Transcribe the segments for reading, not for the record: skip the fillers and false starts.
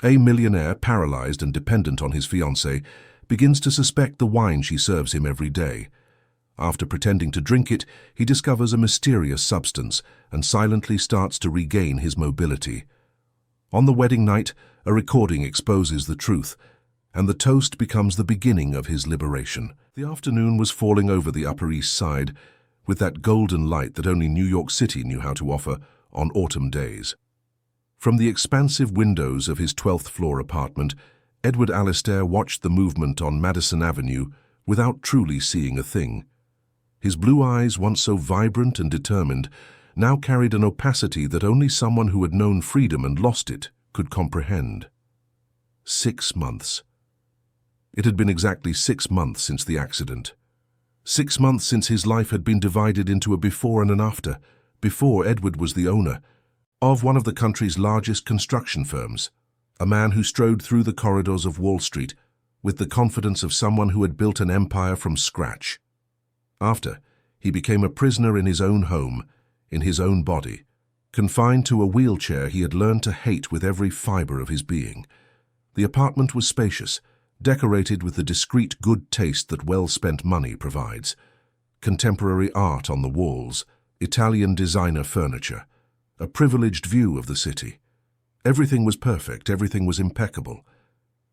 A millionaire, paralyzed and dependent on his fiancée, begins to suspect the wine she serves him every day. After pretending to drink it, he discovers a mysterious substance and silently starts to regain his mobility. On the wedding night, a recording exposes the truth, and the toast becomes the beginning of his liberation. The afternoon was falling over the Upper East Side, with that golden light that only New York City knew how to offer on autumn days. From the expansive windows of his 12th-floor apartment, Edward Alistair watched the movement on Madison Avenue without truly seeing a thing. His blue eyes, once so vibrant and determined, now carried an opacity that only someone who had known freedom and lost it could comprehend. 6 months. It had been exactly 6 months since the accident. 6 months since his life had been divided into a before and an after, before Edward was the owner of one of the country's largest construction firms, a man who strode through the corridors of Wall Street with the confidence of someone who had built an empire from scratch. After, he became a prisoner in his own home, in his own body, confined to a wheelchair he had learned to hate with every fiber of his being. The apartment was spacious, decorated with the discreet good taste that well-spent money provides. Contemporary art on the walls, Italian designer furniture, a privileged view of the city. Everything was perfect, everything was impeccable,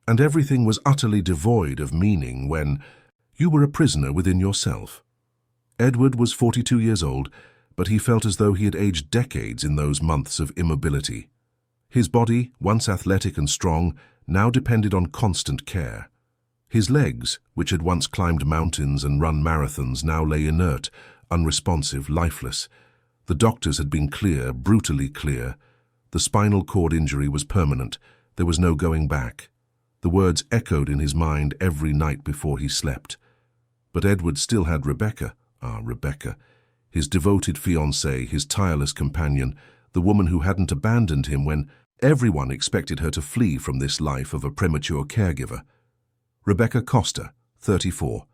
and everything was utterly devoid of meaning when you were a prisoner within yourself. Edward was 42 years old, but he felt as though he had aged decades in those months of immobility. His body, once athletic and strong, now depended on constant care. His legs, which had once climbed mountains and run marathons, now lay inert, unresponsive, lifeless. The doctors had been clear, brutally clear. The spinal cord injury was permanent. There was no going back. The words echoed in his mind every night before he slept. But Edward still had Rebecca. Rebecca. His devoted fiancée, his tireless companion, the woman who hadn't abandoned him when everyone expected her to flee from this life of a premature caregiver. Rebecca Costa, 34,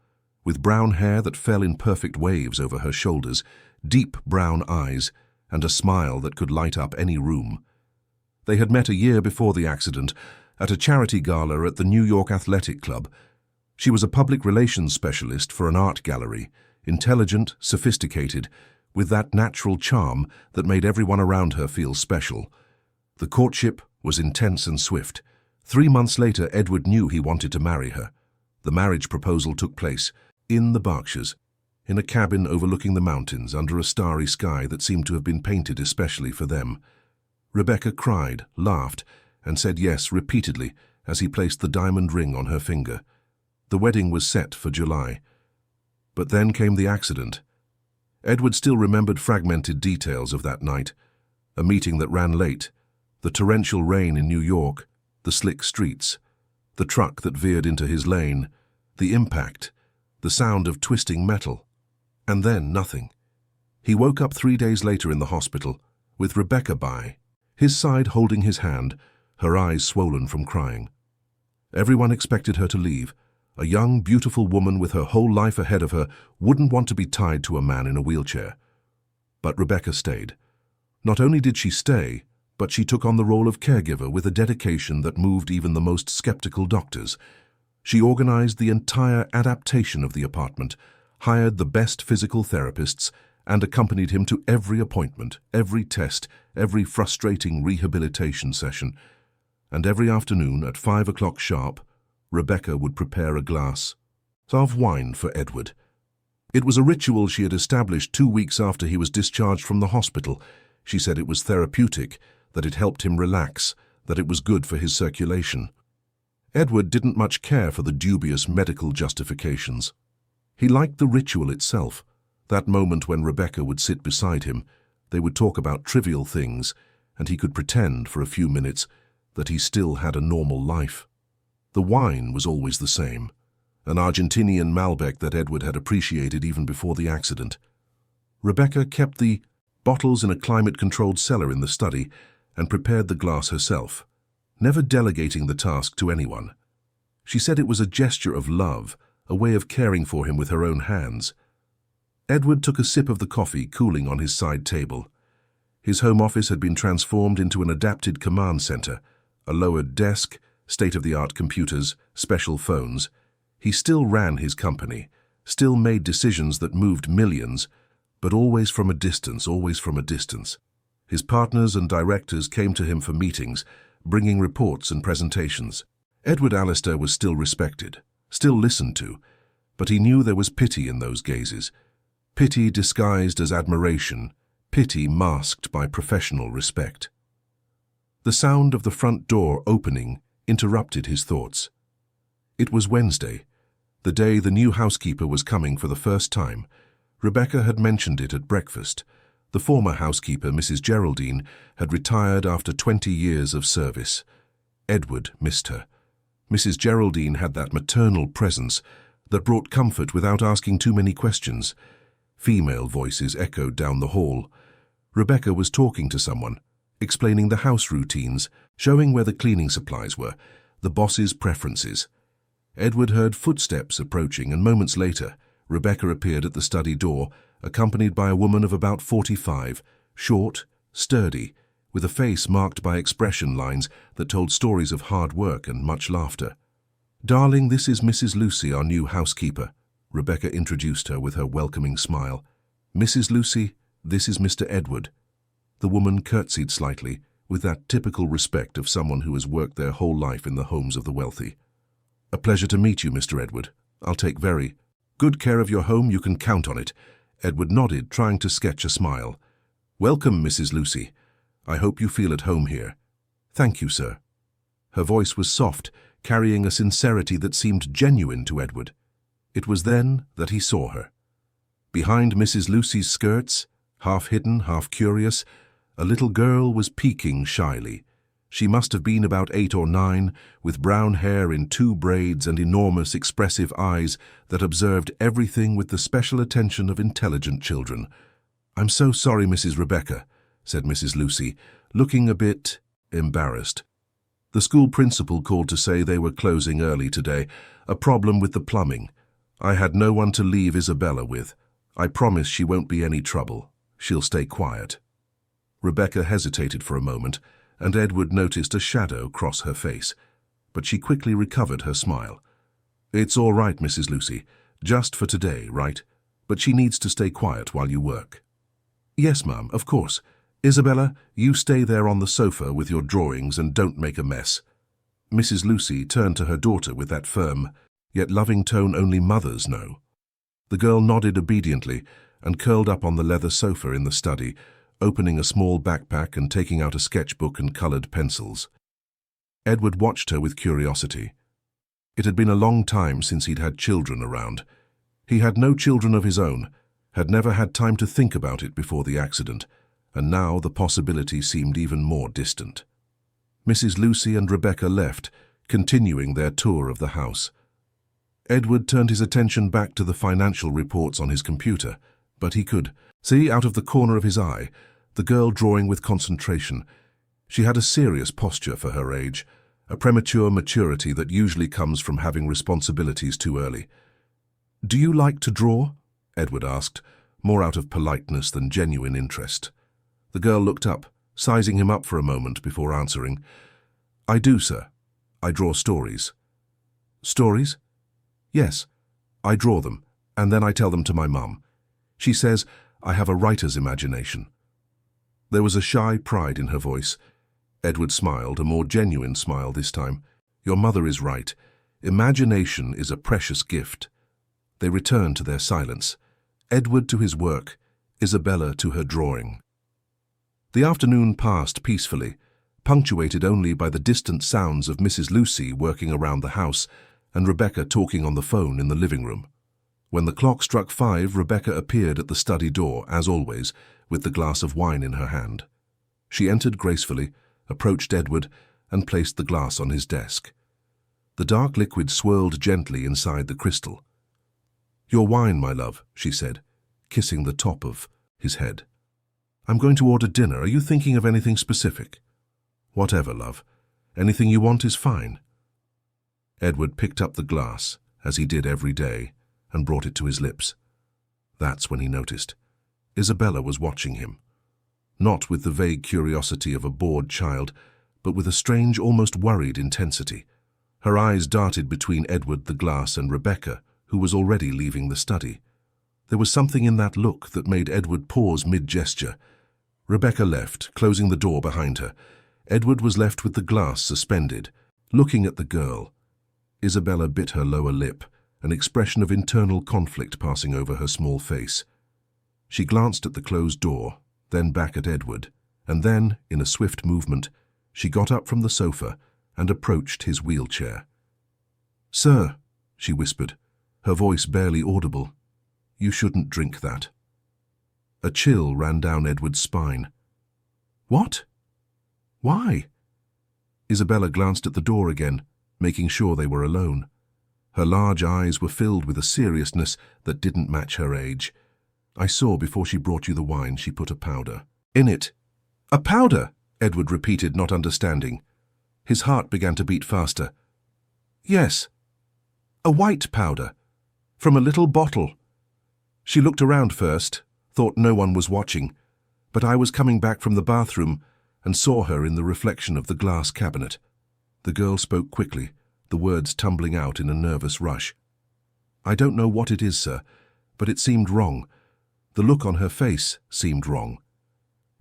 with brown hair that fell in perfect waves over her shoulders, deep brown eyes, and a smile that could light up any room. They had met a year before the accident at a charity gala at the New York Athletic Club. She was a public relations specialist for an art gallery, intelligent, sophisticated, with that natural charm that made everyone around her feel special. The courtship was intense and swift. 3 months later, Edward knew he wanted to marry her. The marriage proposal took place in the Berkshires, in a cabin overlooking the mountains under a starry sky that seemed to have been painted especially for them. Rebecca cried, laughed, and said yes repeatedly as he placed the diamond ring on her finger. The wedding was set for July. But then came the accident. Edward still remembered fragmented details of that night. A meeting that ran late, the torrential rain in New York, the slick streets, the truck that veered into his lane, the impact, the sound of twisting metal, and then nothing. He woke up 3 days later in the hospital, with Rebecca by his side holding his hand, her eyes swollen from crying. Everyone expected her to leave. A young, beautiful woman with her whole life ahead of her wouldn't want to be tied to a man in a wheelchair. But Rebecca stayed. Not only did she stay, but she took on the role of caregiver with a dedication that moved even the most skeptical doctors. She organized the entire adaptation of the apartment, hired the best physical therapists, and accompanied him to every appointment, every test, every frustrating rehabilitation session. And every afternoon at 5 o'clock sharp, Rebecca would prepare a glass of wine for Edward. It was a ritual she had established 2 weeks after he was discharged from the hospital. She said it was therapeutic, that it helped him relax, that it was good for his circulation. Edward didn't much care for the dubious medical justifications. He liked the ritual itself, that moment when Rebecca would sit beside him. They would talk about trivial things, and he could pretend for a few minutes that he still had a normal life. The wine was always the same, an Argentinian Malbec that Edward had appreciated even before the accident. Rebecca kept the bottles in a climate-controlled cellar in the study and prepared the glass herself, never delegating the task to anyone. She said it was a gesture of love, a way of caring for him with her own hands. Edward took a sip of the coffee cooling on his side table. His home office had been transformed into an adapted command center, a lowered desk, state-of-the-art computers, special phones. He still ran his company, still made decisions that moved millions, but always from a distance, always from a distance. His partners and directors came to him for meetings, bringing reports and presentations. Edward Alistair was still respected, still listened to, but he knew there was pity in those gazes. Pity disguised as admiration, pity masked by professional respect. The sound of the front door opening interrupted his thoughts. It was Wednesday, the day the new housekeeper was coming for the first time. Rebecca had mentioned it at breakfast. The former housekeeper, Mrs. Geraldine, had retired after 20 years of service. Edward missed her. Mrs. Geraldine had that maternal presence that brought comfort without asking too many questions. Female voices echoed down the hall. Rebecca was talking to someone, explaining the house routines, showing where the cleaning supplies were, the boss's preferences. Edward heard footsteps approaching, and moments later, Rebecca appeared at the study door, accompanied by a woman of about 45, short, sturdy, with a face marked by expression lines that told stories of hard work and much laughter. "Darling, this is Mrs. Lucy, our new housekeeper," Rebecca introduced her with her welcoming smile. "Mrs. Lucy, this is Mr. Edward." The woman curtsied slightly, with that typical respect of someone who has worked their whole life in the homes of the wealthy. "A pleasure to meet you, Mr. Edward. I'll take very good care of your home, you can count on it." Edward nodded, trying to sketch a smile. "Welcome, Mrs. Lucy. I hope you feel at home here." "Thank you, sir." Her voice was soft, carrying a sincerity that seemed genuine to Edward. It was then that he saw her. Behind Mrs. Lucy's skirts, half hidden, half curious, a little girl was peeking shyly. She must have been about 8 or 9, with brown hair in 2 braids and enormous expressive eyes that observed everything with the special attention of intelligent children. "I'm so sorry, Mrs. Rebecca," said Mrs. Lucy, looking a bit embarrassed. "The school principal called to say they were closing early today. A problem with the plumbing. I had no one to leave Isabella with. I promise she won't be any trouble. She'll stay quiet." Rebecca hesitated for a moment, and Edward noticed a shadow cross her face, but she quickly recovered her smile. "It's all right, Mrs. Lucy. Just for today, right? But she needs to stay quiet while you work." "Yes, ma'am, of course. Isabella, you stay there on the sofa with your drawings and don't make a mess." Mrs. Lucy turned to her daughter with that firm, yet loving tone only mothers know. The girl nodded obediently and curled up on the leather sofa in the study, opening a small backpack and taking out a sketchbook and colored pencils. Edward watched her with curiosity. It had been a long time since he'd had children around. He had no children of his own, had never had time to think about it before the accident, and now the possibility seemed even more distant. Mrs. Lucy and Rebecca left, continuing their tour of the house. Edward turned his attention back to the financial reports on his computer, but he could see out of the corner of his eye the girl drawing with concentration. She had a serious posture for her age, a premature maturity that usually comes from having responsibilities too early. "Do you like to draw?" Edward asked, more out of politeness than genuine interest. The girl looked up, sizing him up for a moment before answering. "I do, sir. I draw stories." "Stories?" "Yes. I draw them, and then I tell them to my mum. She says I have a writer's imagination." There was a shy pride in her voice. Edward smiled, a more genuine smile this time. "Your mother is right. Imagination is a precious gift." They returned to their silence. Edward to his work, Isabella to her drawing. The afternoon passed peacefully, punctuated only by the distant sounds of Mrs. Lucy working around the house and Rebecca talking on the phone in the living room. When the clock struck 5, Rebecca appeared at the study door, as always, with the glass of wine in her hand. She entered gracefully, approached Edward, and placed the glass on his desk. The dark liquid swirled gently inside the crystal. "Your wine, my love," she said, kissing the top of his head. "I'm going to order dinner. Are you thinking of anything specific?" "Whatever, love. Anything you want is fine." Edward picked up the glass, as he did every day, and brought it to his lips. That's when he noticed. Isabella was watching him. Not with the vague curiosity of a bored child, but with a strange, almost worried intensity. Her eyes darted between Edward, the glass, and Rebecca, who was already leaving the study. There was something in that look that made Edward pause mid-gesture. Rebecca left, closing the door behind her. Edward was left with the glass suspended, looking at the girl. Isabella bit her lower lip, an expression of internal conflict passing over her small face. She glanced at the closed door, then back at Edward, and then, in a swift movement, she got up from the sofa and approached his wheelchair. "Sir," she whispered, her voice barely audible, "you shouldn't drink that." A chill ran down Edward's spine. "What? Why?" Isabella glanced at the door again, making sure they were alone. Her large eyes were filled with a seriousness that didn't match her age. "I saw before she brought you the wine she put a powder in it." "A powder?" Edward repeated, not understanding. His heart began to beat faster. "Yes, a white powder, from a little bottle." She looked around first, thought no one was watching, but I was coming back from the bathroom and saw her in the reflection of the glass cabinet. The girl spoke quickly, the words tumbling out in a nervous rush. "I don't know what it is, sir, but it seemed wrong. The look on her face seemed wrong."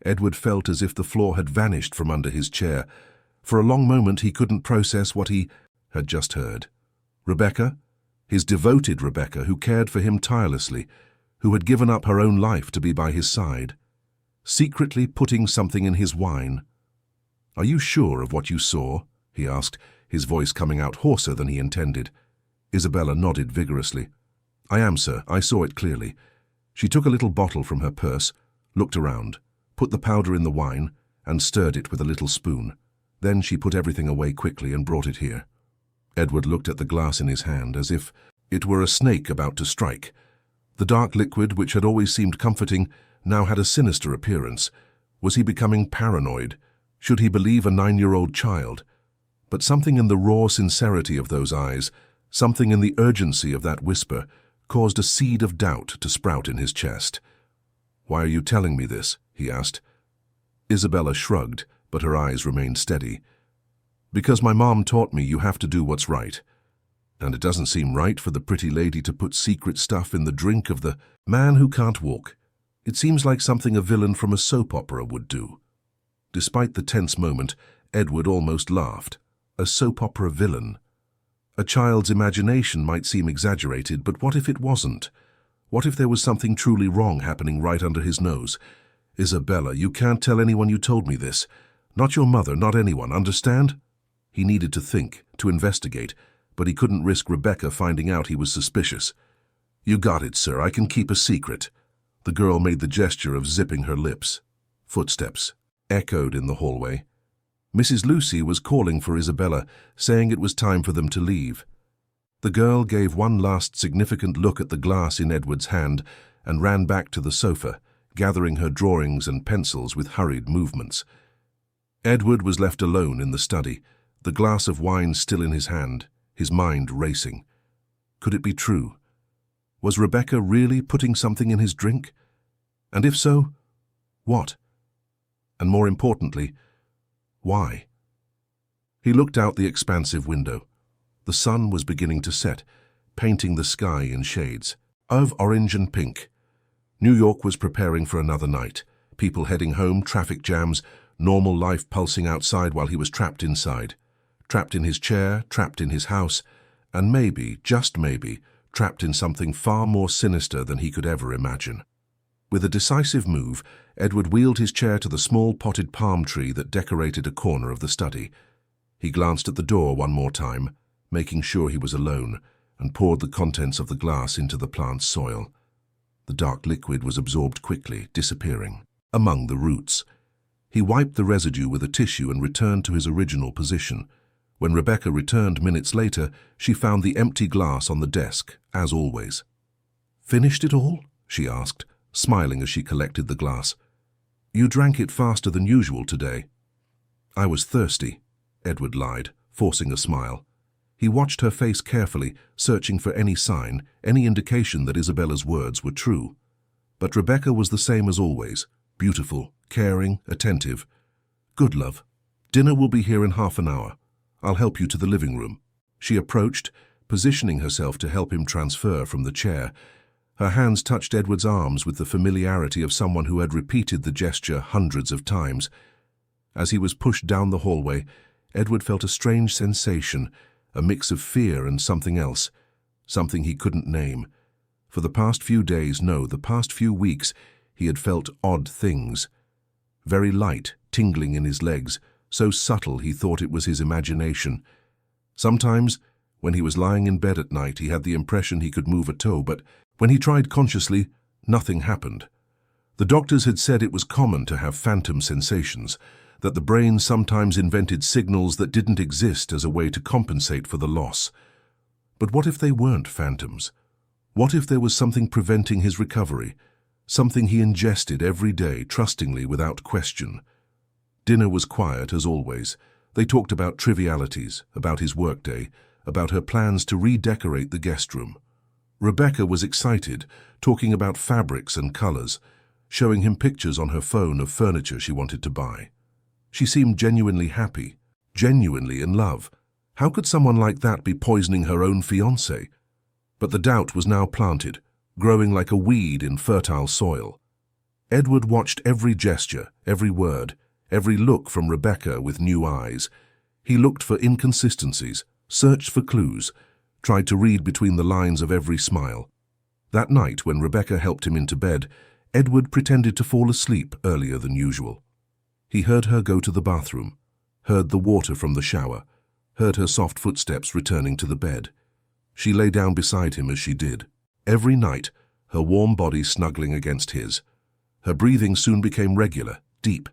Edward felt as if the floor had vanished from under his chair. For a long moment he couldn't process what he had just heard. Rebecca, his devoted Rebecca, who cared for him tirelessly, who had given up her own life to be by his side, secretly putting something in his wine. "Are you sure of what you saw?" he asked, his voice coming out hoarser than he intended. Isabella nodded vigorously. "I am, sir. I saw it clearly." She took a little bottle from her purse, looked around, put the powder in the wine, and stirred it with a little spoon. Then she put everything away quickly and brought it here. Edward looked at the glass in his hand as if it were a snake about to strike. The dark liquid, which had always seemed comforting, now had a sinister appearance. Was he becoming paranoid? Should he believe a 9-year-old child? But something in the raw sincerity of those eyes, something in the urgency of that whisper, caused a seed of doubt to sprout in his chest. "Why are you telling me this?" he asked. Isabella shrugged, but her eyes remained steady. "Because my mom taught me you have to do what's right. And it doesn't seem right for the pretty lady to put secret stuff in the drink of the man who can't walk. It seems like something a villain from a soap opera would do." Despite the tense moment, Edward almost laughed. A soap opera villain. A child's imagination might seem exaggerated, but what if it wasn't? What if there was something truly wrong happening right under his nose? "Isabella, you can't tell anyone you told me this. Not your mother, not anyone, understand?" He needed to think, to investigate, but he couldn't risk Rebecca finding out he was suspicious. "You got it, sir. I can keep a secret." The girl made the gesture of zipping her lips. Footsteps echoed in the hallway. Mrs. Lucy was calling for Isabella, saying it was time for them to leave. The girl gave one last significant look at the glass in Edward's hand and ran back to the sofa, gathering her drawings and pencils with hurried movements. Edward was left alone in the study, the glass of wine still in his hand, his mind racing. Could it be true? Was Rebecca really putting something in his drink? And if so, what? And more importantly, why? He looked out the expansive window. The sun was beginning to set, painting the sky in shades of orange and pink. New York was preparing for another night. People heading home, traffic jams, normal life pulsing outside while he was trapped inside. Trapped in his chair, trapped in his house, and maybe, just maybe, trapped in something far more sinister than he could ever imagine. With a decisive move, Edward wheeled his chair to the small potted palm tree that decorated a corner of the study. He glanced at the door one more time, making sure he was alone, and poured the contents of the glass into the plant's soil. The dark liquid was absorbed quickly, disappearing among the roots. He wiped the residue with a tissue and returned to his original position. When Rebecca returned minutes later, she found the empty glass on the desk, as always. "Finished it all?" she asked, smiling as she collected the glass. "You drank it faster than usual today." "I was thirsty," Edward lied, forcing a smile. He watched her face carefully, searching for any sign, any indication that Isabella's words were true. But Rebecca was the same as always, beautiful, caring, attentive. "Good, love. "Dinner will be here in half an hour. I'll help you to the living room." She approached, positioning herself to help him transfer from the chair. Her hands touched Edward's arms with the familiarity of someone who had repeated the gesture hundreds of times. As he was pushed down the hallway, Edward felt a strange sensation, a mix of fear and something else, something he couldn't name. For the past few days, no, the past few weeks, he had felt odd things. Very light, tingling in his legs, so subtle he thought it was his imagination. Sometimes, when he was lying in bed at night, he had the impression he could move a toe, but when he tried consciously, nothing happened. The doctors had said it was common to have phantom sensations, that the brain sometimes invented signals that didn't exist as a way to compensate for the loss. But what if they weren't phantoms? What if there was something preventing his recovery, something he ingested every day trustingly without question? Dinner was quiet as always. They talked about trivialities, about his workday, about her plans to redecorate the guest room. Rebecca was excited, talking about fabrics and colors, showing him pictures on her phone of furniture she wanted to buy. She seemed genuinely happy, genuinely in love. How could someone like that be poisoning her own fiancé? But the doubt was now planted, growing like a weed in fertile soil. Edward watched every gesture, every word, every look from Rebecca with new eyes. He looked for inconsistencies, searched for clues, tried to read between the lines of every smile. That night, when Rebecca helped him into bed, Edward pretended to fall asleep earlier than usual. He heard her go to the bathroom, heard the water from the shower, heard her soft footsteps returning to the bed. She lay down beside him as she did. Every night, her warm body snuggling against his. Her breathing soon became regular, deep,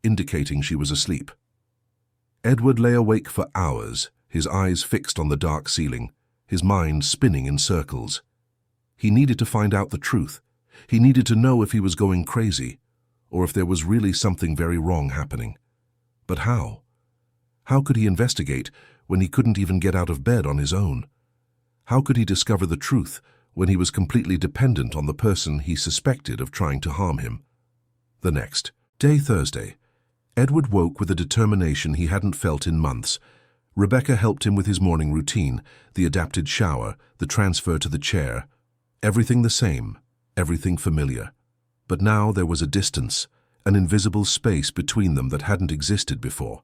indicating she was asleep. Edward lay awake for hours, his eyes fixed on the dark ceiling, his mind spinning in circles. He needed to find out the truth. He needed to know if he was going crazy, or if there was really something very wrong happening. But how? How could he investigate when he couldn't even get out of bed on his own? How could he discover the truth when he was completely dependent on the person he suspected of trying to harm him? The next day, Thursday, Edward woke with a determination he hadn't felt in months. Rebecca helped him with his morning routine, the adapted shower, the transfer to the chair. Everything the same, everything familiar. But now there was a distance, an invisible space between them that hadn't existed before.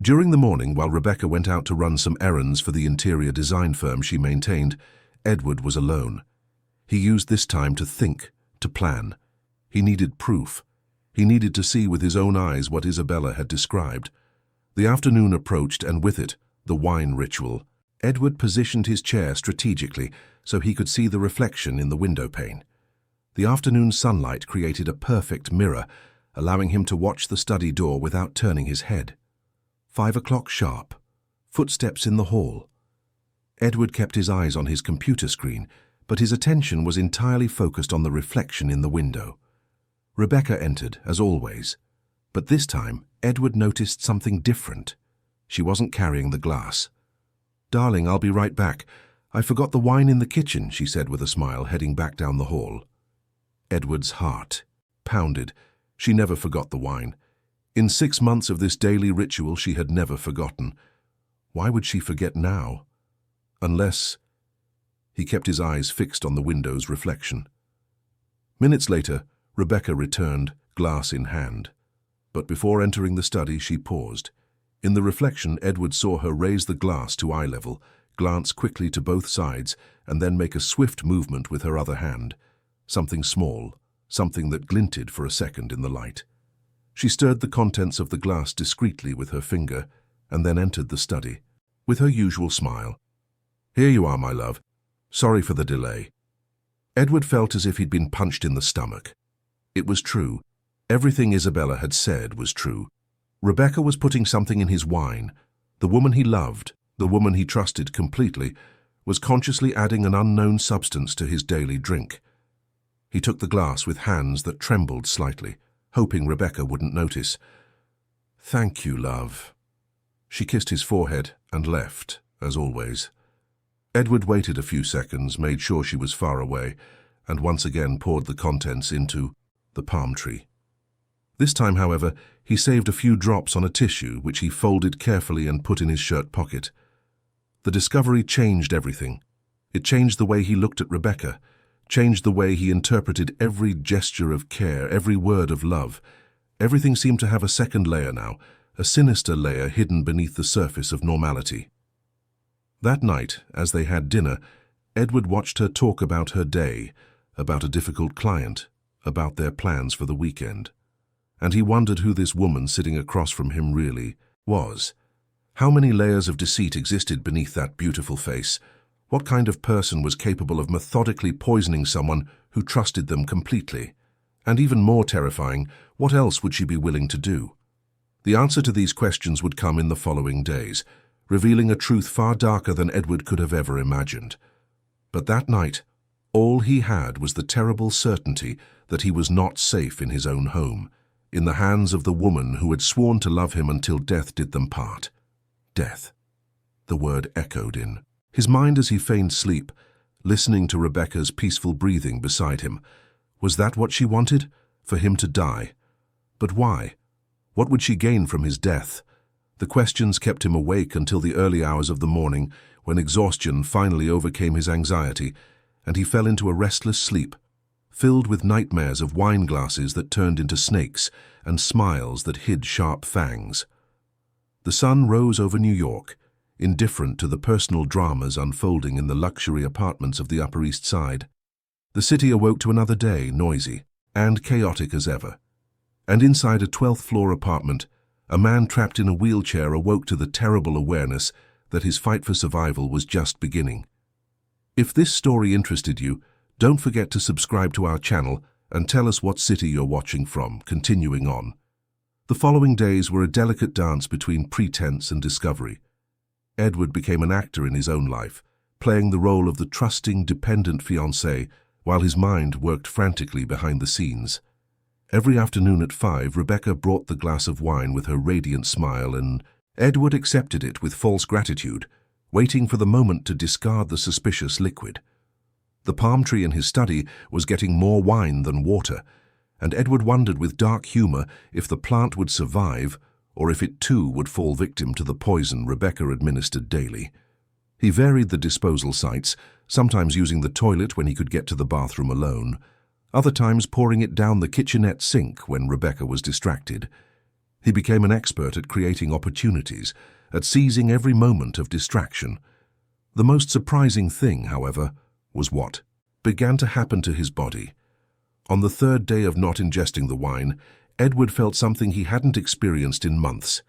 During the morning, while Rebecca went out to run some errands for the interior design firm she maintained, Edward was alone. He used this time to think, to plan. He needed proof. He needed to see with his own eyes what Isabella had described. The afternoon approached, and with it, the wine ritual. Edward positioned his chair strategically so he could see the reflection in the window pane. The afternoon sunlight created a perfect mirror, allowing him to watch the study door without turning his head. 5 o'clock sharp. Footsteps in the hall. Edward kept his eyes on his computer screen, but his attention was entirely focused on the reflection in the window. Rebecca entered, as always. But this time, Edward noticed something different. She wasn't carrying the glass. "Darling, I'll be right back. I forgot the wine in the kitchen," she said with a smile, heading back down the hall. Edward's heart pounded. She never forgot the wine. In 6 months of this daily ritual, she had never forgotten. Why would she forget now? Unless... He kept his eyes fixed on the window's reflection. Minutes later, Rebecca returned, glass in hand. But before entering the study, she paused. In the reflection, Edward saw her raise the glass to eye level, glance quickly to both sides, and then make a swift movement with her other hand. Something small, something that glinted for a second in the light. She stirred the contents of the glass discreetly with her finger, and then entered the study, with her usual smile. "Here you are, my love. Sorry for the delay." Edward felt as if he'd been punched in the stomach. It was true. Everything Isabella had said was true. Rebecca was putting something in his wine. The woman he loved, the woman he trusted completely, was consciously adding an unknown substance to his daily drink. He took the glass with hands that trembled slightly, hoping Rebecca wouldn't notice. "Thank you, love." She kissed his forehead and left, as always. Edward waited a few seconds, made sure she was far away, and once again poured the contents into the palm tree. This time, however, He saved a few drops on a tissue, which he folded carefully and put in his shirt pocket. The discovery changed everything. It changed the way he looked at Rebecca, changed the way he interpreted every gesture of care, every word of love. Everything seemed to have a second layer now, a sinister layer hidden beneath the surface of normality. That night, as they had dinner, Edward watched her talk about her day, about a difficult client, about their plans for the weekend. And he wondered who this woman sitting across from him really was. How many layers of deceit existed beneath that beautiful face? What kind of person was capable of methodically poisoning someone who trusted them completely? And even more terrifying, what else would she be willing to do? The answer to these questions would come in the following days, revealing a truth far darker than Edward could have ever imagined. But that night, all he had was the terrible certainty that he was not safe in his own home, in the hands of the woman who had sworn to love him until death did them part. Death. The word echoed in his mind as he feigned sleep, listening to Rebecca's peaceful breathing beside him. Was that what she wanted? For him to die? But why? What would she gain from his death? The questions kept him awake until the early hours of the morning, when exhaustion finally overcame his anxiety, and he fell into a restless sleep, filled with nightmares of wine glasses that turned into snakes and smiles that hid sharp fangs. The sun rose over New York, indifferent to the personal dramas unfolding in the luxury apartments of the Upper East Side. The city awoke to another day, noisy and chaotic as ever. And inside a 12th-floor apartment, a man trapped in a wheelchair awoke to the terrible awareness that his fight for survival was just beginning. If this story interested you, don't forget to subscribe to our channel and tell us what city you're watching from. Continuing on. The following days were a delicate dance between pretense and discovery. Edward became an actor in his own life, playing the role of the trusting, dependent fiancé, while his mind worked frantically behind the scenes. Every afternoon at 5, Rebecca brought the glass of wine with her radiant smile, and Edward accepted it with false gratitude, waiting for the moment to discard the suspicious liquid. The palm tree in his study was getting more wine than water, and Edward wondered with dark humor if the plant would survive or if it too would fall victim to the poison Rebecca administered daily. He varied the disposal sites, sometimes using the toilet when he could get to the bathroom alone, other times pouring it down the kitchenette sink when Rebecca was distracted. He became an expert at creating opportunities, at seizing every moment of distraction. The most surprising thing, however, was what began to happen to his body. On the third day of not ingesting the wine, Edward felt something he hadn't experienced in months.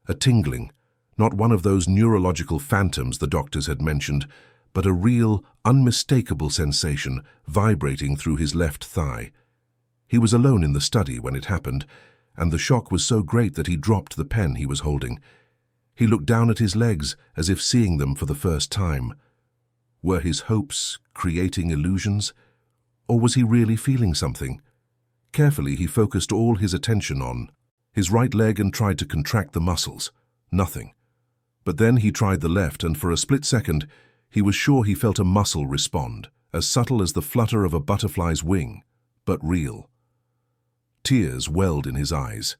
A tingling, not one of those neurological phantoms the doctors had mentioned, but a real, unmistakable sensation vibrating through his left thigh. He was alone in the study when it happened, and the shock was so great that he dropped the pen he was holding. He looked down at his legs as if seeing them for the first time. Were his hopes creating illusions? Or was he really feeling something? Carefully, he focused all his attention on his right leg and tried to contract the muscles. Nothing. But then he tried the left, and for a split second, he was sure he felt a muscle respond, as subtle as the flutter of a butterfly's wing, but real. Tears welled in his eyes.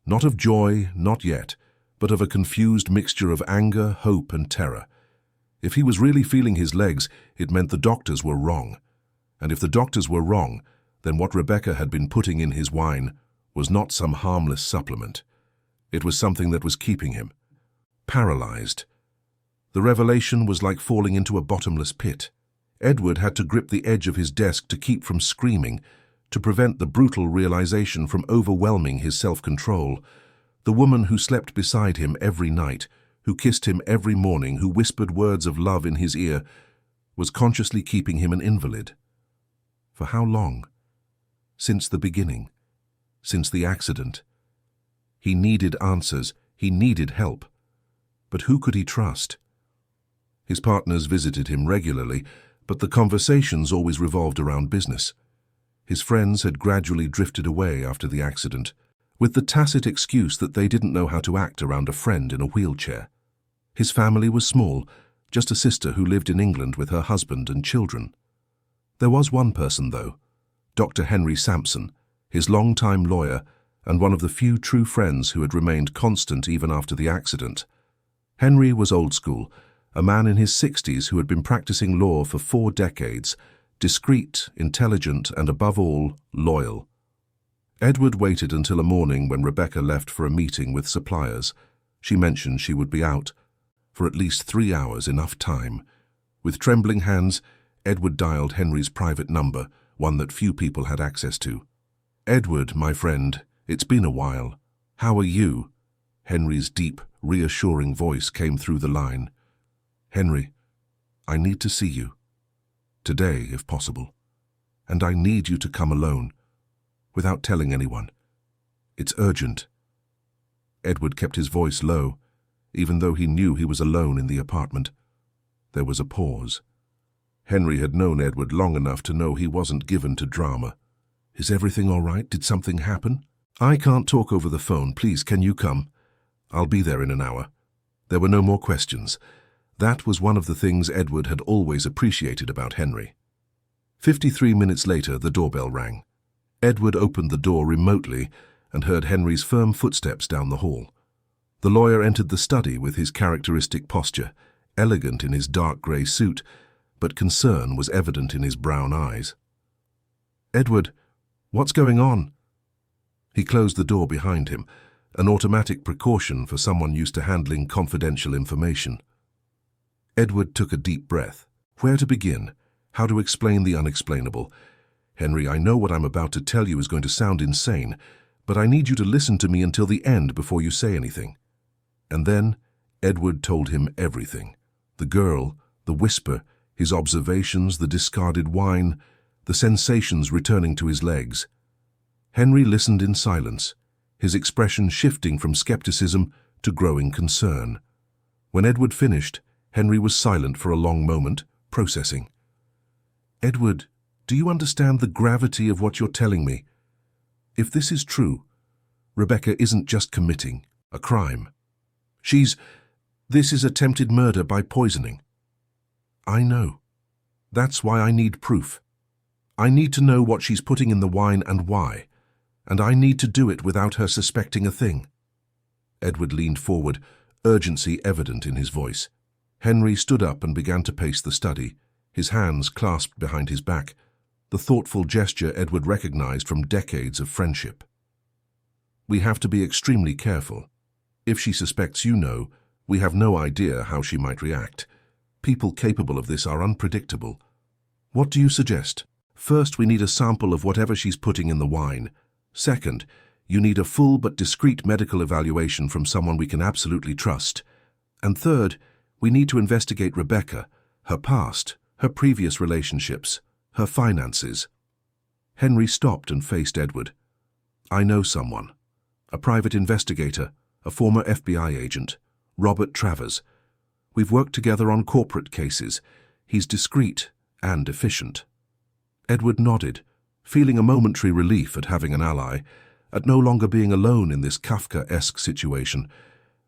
Not of joy, not yet, but of a confused mixture of anger, hope, and terror. If he was really feeling his legs, it meant the doctors were wrong. And if the doctors were wrong, then what Rebecca had been putting in his wine was not some harmless supplement. It was something that was keeping him paralyzed. The revelation was like falling into a bottomless pit. Edward had to grip the edge of his desk to keep from screaming, to prevent the brutal realization from overwhelming his self-control. The woman who slept beside him every night, who kissed him every morning, who whispered words of love in his ear, was consciously keeping him an invalid. For how long? Since the beginning. Since the accident. He needed answers. He needed help. But who could he trust? His partners visited him regularly, but the conversations always revolved around business. His friends had gradually drifted away after the accident, with the tacit excuse that they didn't know how to act around a friend in a wheelchair. His family was small, just a sister who lived in England with her husband and children. There was one person, though, Dr. Henry Sampson, his long-time lawyer, and one of the few true friends who had remained constant even after the accident. Henry was old school, a man in his 60s who had been practicing law for 4 decades, discreet, intelligent, and above all, loyal. Edward waited until a morning when Rebecca left for a meeting with suppliers. She mentioned she would be out for at least 3 hours, enough time. With trembling hands, Edward dialed Henry's private number, one that few people had access to. "Edward, my friend, it's been a while. How are you?" Henry's deep, reassuring voice came through the line. "Henry, I need to see you. Today, if possible. And I need you to come alone, without telling anyone. It's urgent." Edward kept his voice low, even though he knew he was alone in the apartment. There was a pause. Henry had known Edward long enough to know he wasn't given to drama. "Is everything all right? Did something happen?" "I can't talk over the phone. Please, can you come? I'll be there in an hour." There were no more questions. That was one of the things Edward had always appreciated about Henry. 53 minutes later, the doorbell rang. Edward opened the door remotely and heard Henry's firm footsteps down the hall. The lawyer entered the study with his characteristic posture, elegant in his dark grey suit, but concern was evident in his brown eyes. "Edward, what's going on?" He closed the door behind him, an automatic precaution for someone used to handling confidential information. Edward took a deep breath. Where to begin? How to explain the unexplainable? "Henry, I know what I'm about to tell you is going to sound insane, but I need you to listen to me until the end before you say anything." And then Edward told him everything. The girl, the whisper, his observations, the discarded wine, the sensations returning to his legs. Henry listened in silence, his expression shifting from skepticism to growing concern. When Edward finished, Henry was silent for a long moment, processing. "Edward, do you understand the gravity of what you're telling me? If this is true, Rebecca isn't just committing a crime. This is attempted murder by poisoning." "I know. That's why I need proof. I need to know what she's putting in the wine and why, and I need to do it without her suspecting a thing." Edward leaned forward, urgency evident in his voice. Henry stood up and began to pace the study, his hands clasped behind his back, the thoughtful gesture Edward recognized from decades of friendship. "We have to be extremely careful. If she suspects you know, we have no idea how she might react. People capable of this are unpredictable. What do you suggest? First, we need a sample of whatever she's putting in the wine. Second, you need a full but discreet medical evaluation from someone we can absolutely trust. And third, we need to investigate Rebecca, her past, her previous relationships, her finances." Henry stopped and faced Edward. "I know someone. A private investigator, a former FBI agent, Robert Travers. We've worked together on corporate cases. He's discreet and efficient." Edward nodded, feeling a momentary relief at having an ally, at no longer being alone in this Kafka-esque situation.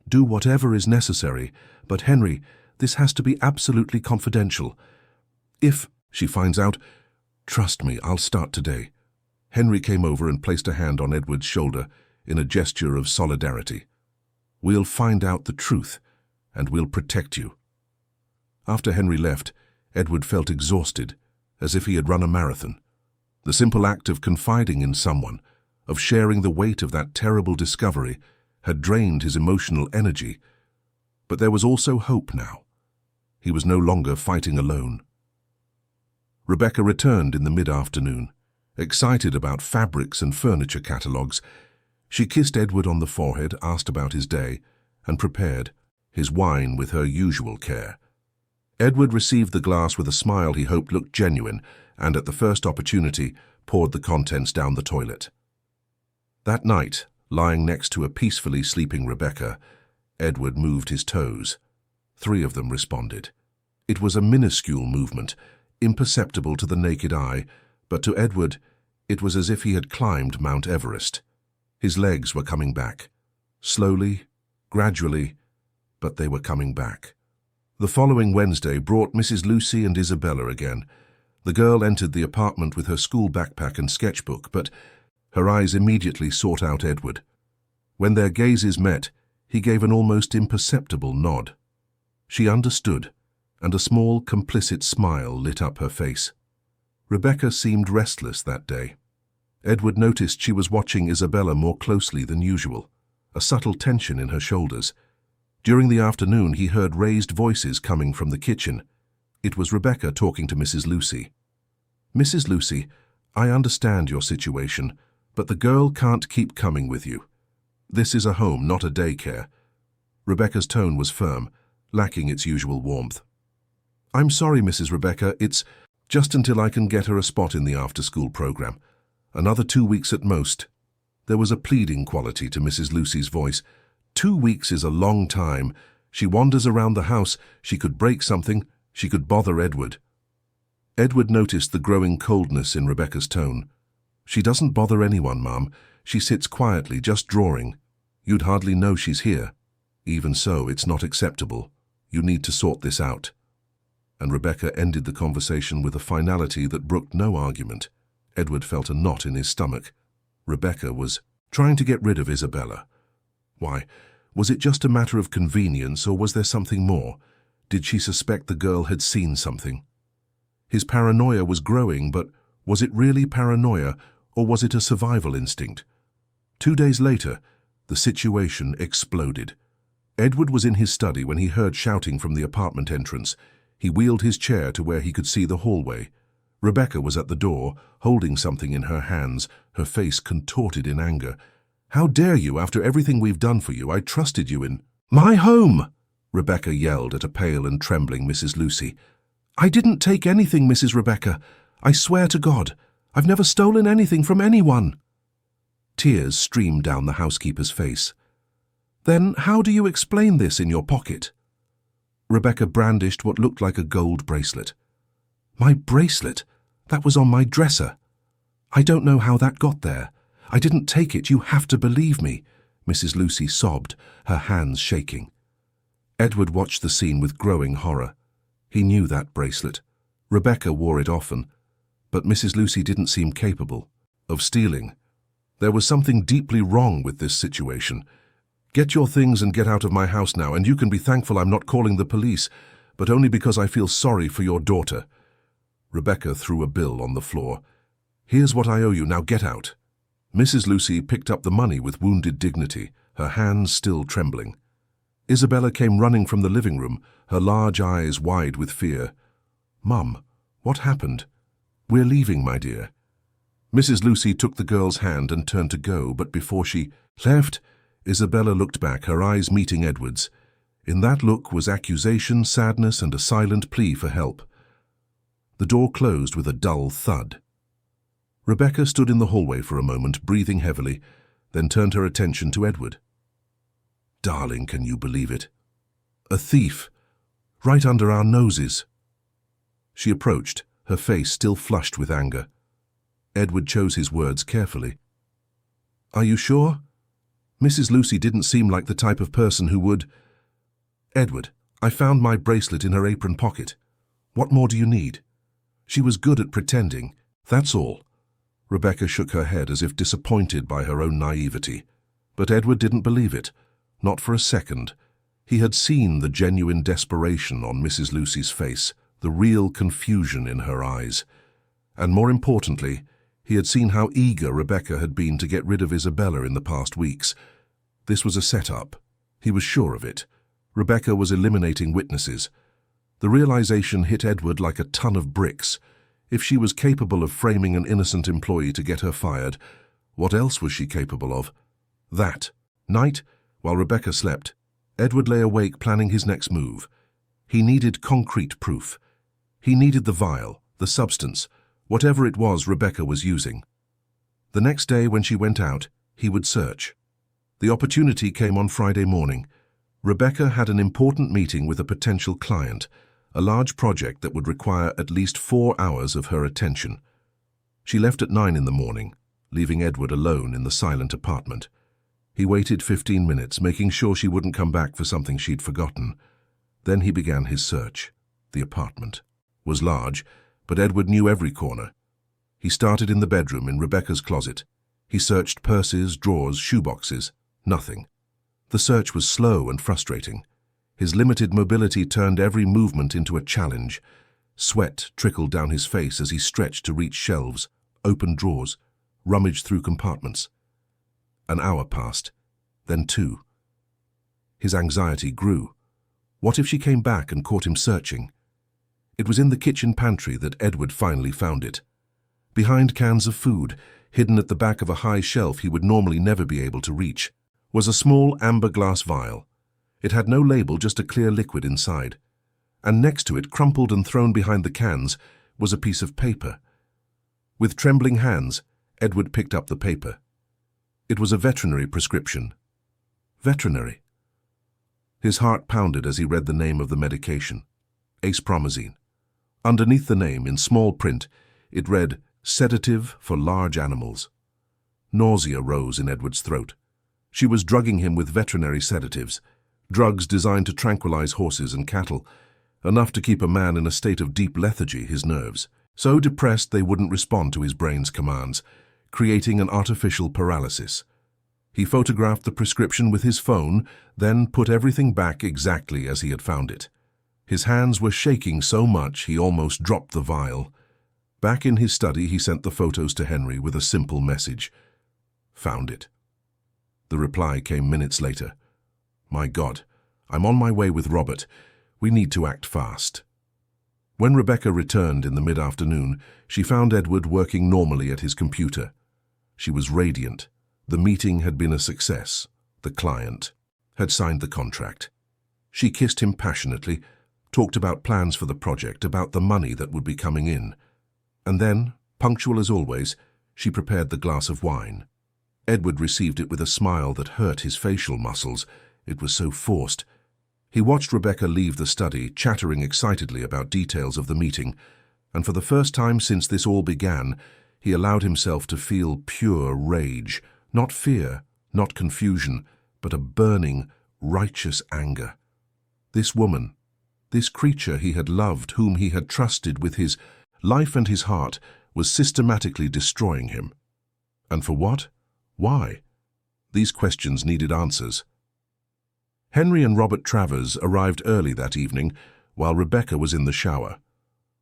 "Do whatever is necessary, but Henry, this has to be absolutely confidential. If she finds out, trust me, I'll start today." Henry came over and placed a hand on Edward's shoulder in a gesture of solidarity. "We'll find out the truth, and we'll protect you." After Henry left, Edward felt exhausted, as if he had run a marathon. The simple act of confiding in someone, of sharing the weight of that terrible discovery, had drained his emotional energy. But there was also hope now. He was no longer fighting alone. Rebecca returned in the mid-afternoon, excited about fabrics and furniture catalogues. She kissed Edward on the forehead, asked about his day, and prepared his wine with her usual care. Edward received the glass with a smile he hoped looked genuine, and at the first opportunity poured the contents down the toilet. That night, lying next to a peacefully sleeping Rebecca, Edward moved his toes. 3 of them responded. It was a minuscule movement, imperceptible to the naked eye, but to Edward it was as if he had climbed Mount Everest. His legs were coming back. Slowly, gradually, but they were coming back. The following Wednesday brought Mrs. Lucy and Isabella again. The girl entered the apartment with her school backpack and sketchbook, but Her eyes immediately sought out Edward. When their gazes met, he gave an almost imperceptible nod. She understood, and a small, complicit smile lit up her face. Rebecca seemed restless that day. Edward noticed she was watching Isabella more closely than usual, a subtle tension in her shoulders. During the afternoon, he heard raised voices coming from the kitchen. It was Rebecca talking to Mrs. Lucy. "Mrs. Lucy, I understand your situation, but the girl can't keep coming with you. This is a home, not a daycare." Rebecca's tone was firm, lacking its usual warmth. "I'm sorry, Mrs. Rebecca, it's just until I can get her a spot in the after-school program. Another 2 weeks at most." There was a pleading quality to Mrs. Lucy's voice. 2 weeks is a long time. She wanders around the house. She could break something. She could bother Edward. Edward noticed the growing coldness in Rebecca's tone. "She doesn't bother anyone, Mum. She sits quietly, just drawing. You'd hardly know she's here. Even so, it's not acceptable. You need to sort this out." And Rebecca ended the conversation with a finality that brooked no argument. Edward felt a knot in his stomach. Rebecca was trying to get rid of Isabella. Why? Was it just a matter of convenience, or was there something more? Did she suspect the girl had seen something? His paranoia was growing, but was it really paranoia, or was it a survival instinct? 2 days later, the situation exploded. Edward was in his study when he heard shouting from the apartment entrance. He wheeled his chair to where he could see the hallway. Rebecca was at the door, holding something in her hands, her face contorted in anger. "How dare you, after everything we've done for you? I trusted you in my home!" Rebecca yelled at a pale and trembling Mrs. Lucy. "I didn't take anything, Mrs. Rebecca. I swear to God, I've never stolen anything from anyone." Tears streamed down the housekeeper's face. "Then how do you explain this in your pocket?" Rebecca brandished what looked like a gold bracelet. "My bracelet? That was on my dresser. I don't know how that got there. I didn't take it, you have to believe me," Mrs. Lucy sobbed, her hands shaking. Edward watched the scene with growing horror. He knew that bracelet. Rebecca wore it often, but Mrs. Lucy didn't seem capable of stealing. There was something deeply wrong with this situation. "Get your things and get out of my house now, and you can be thankful I'm not calling the police, but only because I feel sorry for your daughter." Rebecca threw a bill on the floor. "Here's what I owe you, now get out." Mrs. Lucy picked up the money with wounded dignity, her hands still trembling. Isabella came running from the living room, her large eyes wide with fear. "Mum, what happened?" "We're leaving, my dear." Mrs. Lucy took the girl's hand and turned to go, but before she left, Isabella looked back, her eyes meeting Edward's. In that look was accusation, sadness, and a silent plea for help. The door closed with a dull thud. Rebecca stood in the hallway for a moment, breathing heavily, then turned her attention to Edward. "Darling, can you believe it? A thief, right under our noses." She approached, her face still flushed with anger. Edward chose his words carefully. "Are you sure? Mrs. Lucy didn't seem like the type of person who would—" "Edward, I found my bracelet in her apron pocket. What more do you need? She was good at pretending, that's all." Rebecca shook her head as if disappointed by her own naivety. But Edward didn't believe it, not for a second. He had seen the genuine desperation on Mrs. Lucy's face, the real confusion in her eyes. And more importantly, he had seen how eager Rebecca had been to get rid of Isabella in the past weeks. This was a setup. He was sure of it. Rebecca was eliminating witnesses. The realization hit Edward like a ton of bricks. If she was capable of framing an innocent employee to get her fired, what else was she capable of? That night, while Rebecca slept, Edward lay awake planning his next move. He needed concrete proof. He needed the vial, the substance, whatever it was Rebecca was using. The next day when she went out, he would search. The opportunity came on Friday morning. Rebecca had an important meeting with a potential client, a large project that would require at least 4 hours of her attention. She left at 9 in the morning, leaving Edward alone in the silent apartment. He waited 15 minutes, making sure she wouldn't come back for something she'd forgotten. Then he began his search. The apartment was large, but Edward knew every corner. He started in the bedroom in Rebecca's closet. He searched purses, drawers, shoeboxes. Nothing. The search was slow and frustrating. His limited mobility turned every movement into a challenge. Sweat trickled down his face as he stretched to reach shelves, opened drawers, rummaged through compartments. An hour passed, then 2. His anxiety grew. What if she came back and caught him searching? It was in the kitchen pantry that Edward finally found it. Behind cans of food, hidden at the back of a high shelf he would normally never be able to reach, was a small amber glass vial. It had no label, just a clear liquid inside. And next to it, crumpled and thrown behind the cans, was a piece of paper. With trembling hands, Edward picked up the paper. It was a veterinary prescription. Veterinary. His heart pounded as he read the name of the medication. Acepromazine. Underneath the name, in small print, it read, "Sedative for large animals." Nausea rose in Edward's throat. She was drugging him with veterinary sedatives, drugs designed to tranquilize horses and cattle, enough to keep a man in a state of deep lethargy, his nerves, so depressed they wouldn't respond to his brain's commands, creating an artificial paralysis. He photographed the prescription with his phone, then put everything back exactly as he had found it. His hands were shaking so much he almost dropped the vial. Back in his study, he sent the photos to Henry with a simple message. "Found it." The reply came minutes later. "My God, I'm on my way with Robert. We need to act fast." When Rebecca returned in the mid-afternoon, she found Edward working normally at his computer. She was radiant. The meeting had been a success. The client had signed the contract. She kissed him passionately, talked about plans for the project, about the money that would be coming in. And then, punctual as always, she prepared the glass of wine. Edward received it with a smile that hurt his facial muscles. It was so forced. He watched Rebecca leave the study, chattering excitedly about details of the meeting, and for the first time since this all began, he allowed himself to feel pure rage, not fear, not confusion, but a burning, righteous anger. This woman, this creature he had loved, whom he had trusted with his life and his heart, was systematically destroying him. And for what? Why? These questions needed answers. Henry and Robert Travers arrived early that evening, while Rebecca was in the shower.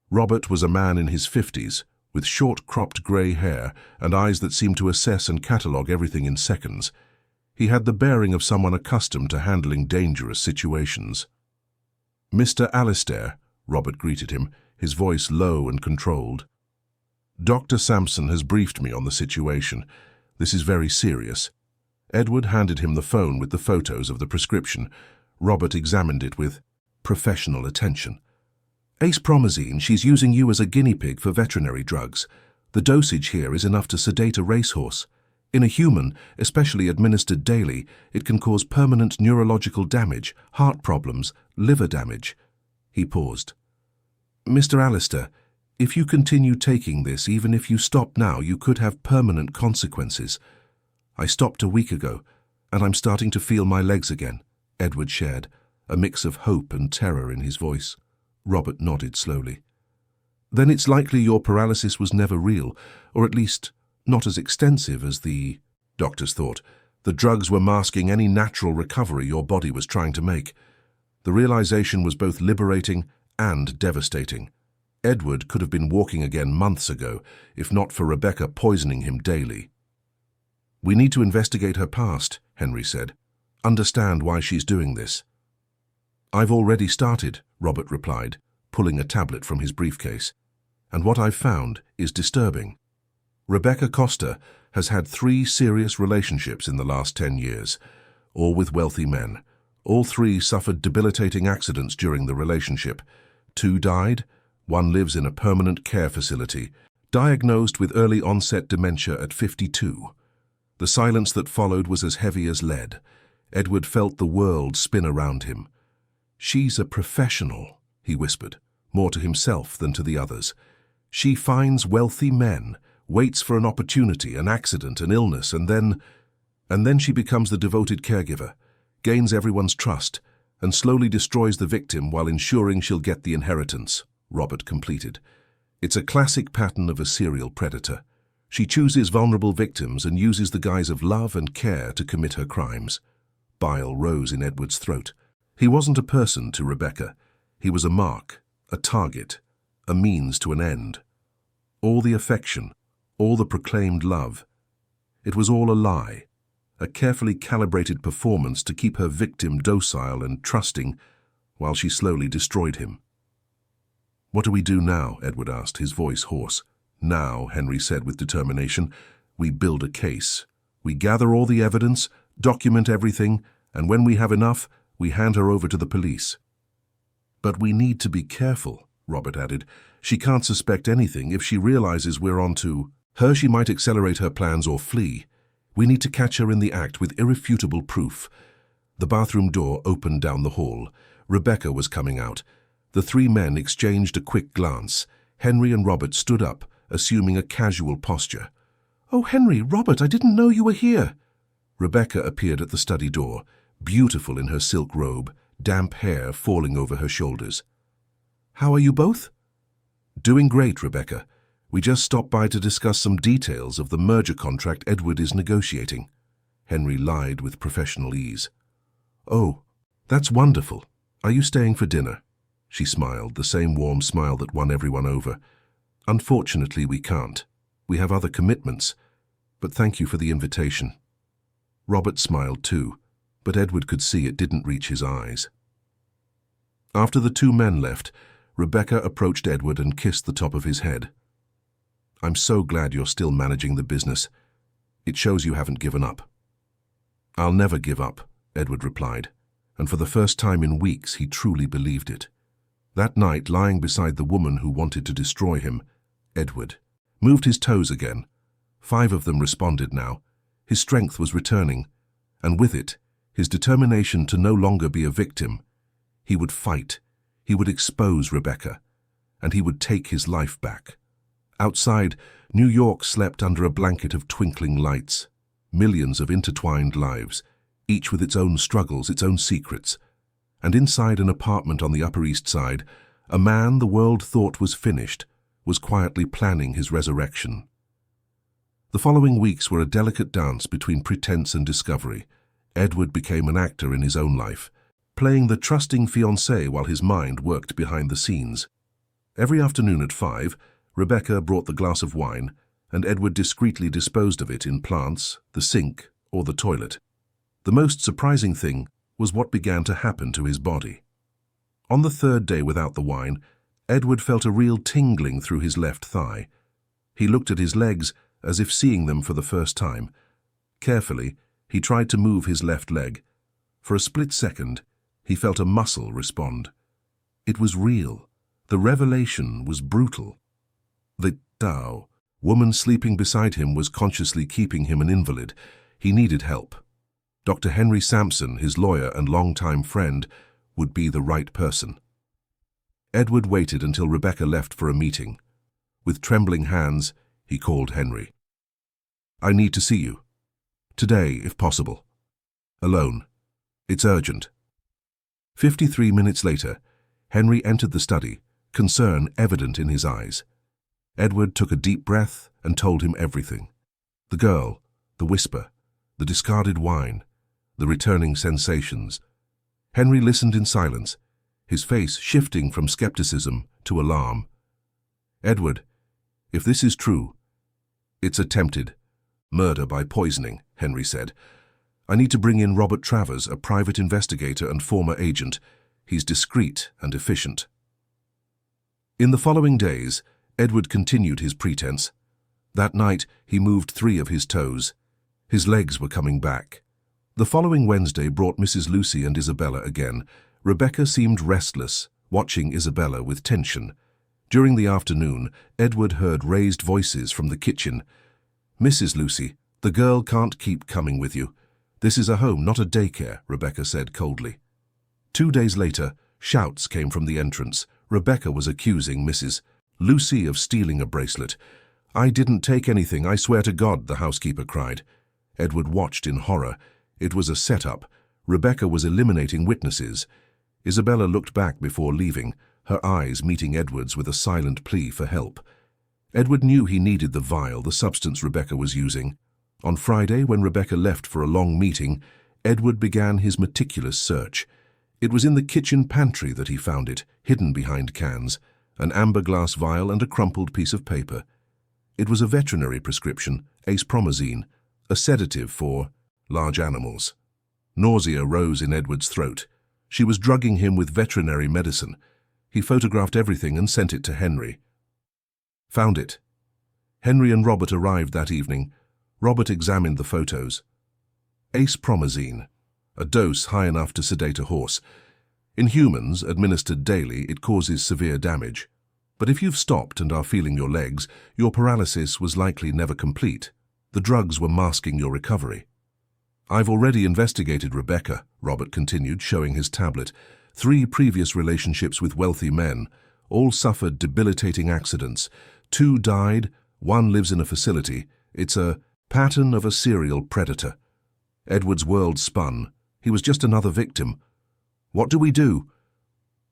Robert was a man in his 50s, with short-cropped grey hair and eyes that seemed to assess and catalogue everything in seconds. He had the bearing of someone accustomed to handling dangerous situations. "Mr. Alistair," Robert greeted him, his voice low and controlled. "Dr. Sampson has briefed me on the situation. This is very serious." Edward handed him the phone with the photos of the prescription. Robert examined it with professional attention. "Acepromazine, she's using you as a guinea pig for veterinary drugs. The dosage here is enough to sedate a racehorse. In a human, especially administered daily, it can cause permanent neurological damage, heart problems, liver damage." He paused. "Mr. Alistair, if you continue taking this, even if you stop now, you could have permanent consequences. I stopped a week ago, and I'm starting to feel my legs again," Edward shared, a mix of hope and terror in his voice. Robert nodded slowly. "Then it's likely your paralysis was never real, or at least not as extensive as the doctors thought. The drugs were masking any natural recovery your body was trying to make." The realization was both liberating and devastating. Edward could have been walking again months ago, if not for Rebecca poisoning him daily. "We need to investigate her past," Henry said. "Understand why she's doing this." "I've already started," Robert replied, pulling a tablet from his briefcase. "And what I've found is disturbing. Rebecca Costa has had 3 serious relationships in the last 10 years, all with wealthy men. All 3 suffered debilitating accidents during the relationship. 2 died, 1 lives in a permanent care facility, diagnosed with early-onset dementia at 52. The silence that followed was as heavy as lead. Edward felt the world spin around him. "She's a professional," he whispered, more to himself than to the others. "She finds wealthy men, waits for an opportunity, an accident, an illness, and then she becomes the devoted caregiver, gains everyone's trust, and slowly destroys the victim while ensuring she'll get the inheritance," Robert completed. "It's a classic pattern of a serial predator. She chooses vulnerable victims and uses the guise of love and care to commit her crimes. Bile rose in Edward's throat. He wasn't a person to Rebecca. He was a mark, a target, a means to an end. All the affection, all the proclaimed love. It was all a lie, a carefully calibrated performance to keep her victim docile and trusting while she slowly destroyed him. "What do we do now?" Edward asked, his voice hoarse. "Now," Henry said with determination, "we build a case. We gather all the evidence, document everything, and when we have enough, we hand her over to the police." "But we need to be careful," Robert added. "She can't suspect anything. If she realizes we're on to her, she might accelerate her plans or flee. We need to catch her in the act with irrefutable proof." The bathroom door opened down the hall. Rebecca was coming out. The three men exchanged a quick glance. Henry and Robert stood up, assuming a casual posture. "Oh, Henry, Robert, I didn't know you were here." Rebecca appeared at the study door, beautiful in her silk robe, damp hair falling over her shoulders. "How are you both?" "Doing great, Rebecca. We just stopped by to discuss some details of the merger contract Edward is negotiating." Henry lied with professional ease. "Oh, that's wonderful. Are you staying for dinner?" She smiled, the same warm smile that won everyone over. "Unfortunately, we can't. We have other commitments, but thank you for the invitation." Robert smiled too, but Edward could see it didn't reach his eyes. After the two men left, Rebecca approached Edward and kissed the top of his head. "I'm so glad you're still managing the business. It shows you haven't given up." "I'll never give up," Edward replied, and for the first time in weeks he truly believed it. That night, lying beside the woman who wanted to destroy him, Edward moved his toes again. 5 of them responded now. His strength was returning, and with it, his determination to no longer be a victim. He would fight, he would expose Rebecca, and he would take his life back. Outside, New York slept under a blanket of twinkling lights. Millions of intertwined lives, each with its own struggles, its own secrets. And inside an apartment on the Upper East Side, a man the world thought was finished was quietly planning his resurrection. The following weeks were a delicate dance between pretense and discovery. Edward became an actor in his own life, playing the trusting fiancé while his mind worked behind the scenes. Every afternoon at 5, Rebecca brought the glass of wine, and Edward discreetly disposed of it in plants, the sink, or the toilet. The most surprising thing was what began to happen to his body. On the 3rd day without the wine, Edward felt a real tingling through his left thigh. He looked at his legs as if seeing them for the first time. Carefully, he tried to move his left leg. For a split second, he felt a muscle respond. It was real. The revelation was brutal. The woman sleeping beside him was consciously keeping him an invalid. He needed help. Dr. Henry Sampson, his lawyer and longtime friend, would be the right person. Edward waited until Rebecca left for a meeting. With trembling hands, he called Henry. "I need to see you. Today, if possible. Alone. It's urgent." 53 minutes later, Henry entered the study, concern evident in his eyes. Edward took a deep breath and told him everything. The girl, the whisper, the discarded wine, the returning sensations. Henry listened in silence, his face shifting from skepticism to alarm. "Edward, if this is true, it's attempted murder by poisoning," Henry said. "I need to bring in Robert Travers, a private investigator and former agent. He's discreet and efficient." In the following days, Edward continued his pretense. That night, he moved 3 of his toes. His legs were coming back. The following Wednesday brought Mrs. Lucy and Isabella again. Rebecca seemed restless, watching Isabella with tension. During the afternoon, Edward heard raised voices from the kitchen. "Mrs. Lucy, the girl can't keep coming with you. This is a home, not a daycare," Rebecca said coldly. 2 days later, shouts came from the entrance. Rebecca was accusing Mrs. Lucy of stealing a bracelet. "I didn't take anything, I swear to God," the housekeeper cried. Edward watched in horror. It was a setup. Rebecca was eliminating witnesses. Isabella looked back before leaving, her eyes meeting Edward's with a silent plea for help. Edward knew he needed the vial, the substance Rebecca was using. On Friday, when Rebecca left for a long meeting, Edward began his meticulous search. It was in the kitchen pantry that he found it, hidden behind cans, an amber glass vial and a crumpled piece of paper. It was a veterinary prescription, acepromazine, a sedative for large animals. Nausea rose in Edward's throat. She was drugging him with veterinary medicine. He photographed everything and sent it to Henry. Found it. Henry and Robert arrived that evening. Robert examined the photos. Acepromazine, a dose high enough to sedate a horse. In humans, administered daily, it causes severe damage. But if you've stopped and are feeling your legs, your paralysis was likely never complete. The drugs were masking your recovery. I've already investigated Rebecca, Robert continued, showing his tablet. 3 previous relationships with wealthy men. All suffered debilitating accidents. 2 died, 1 lives in a facility. It's a pattern of a serial predator. Edward's world spun. He was just another victim. What do we do?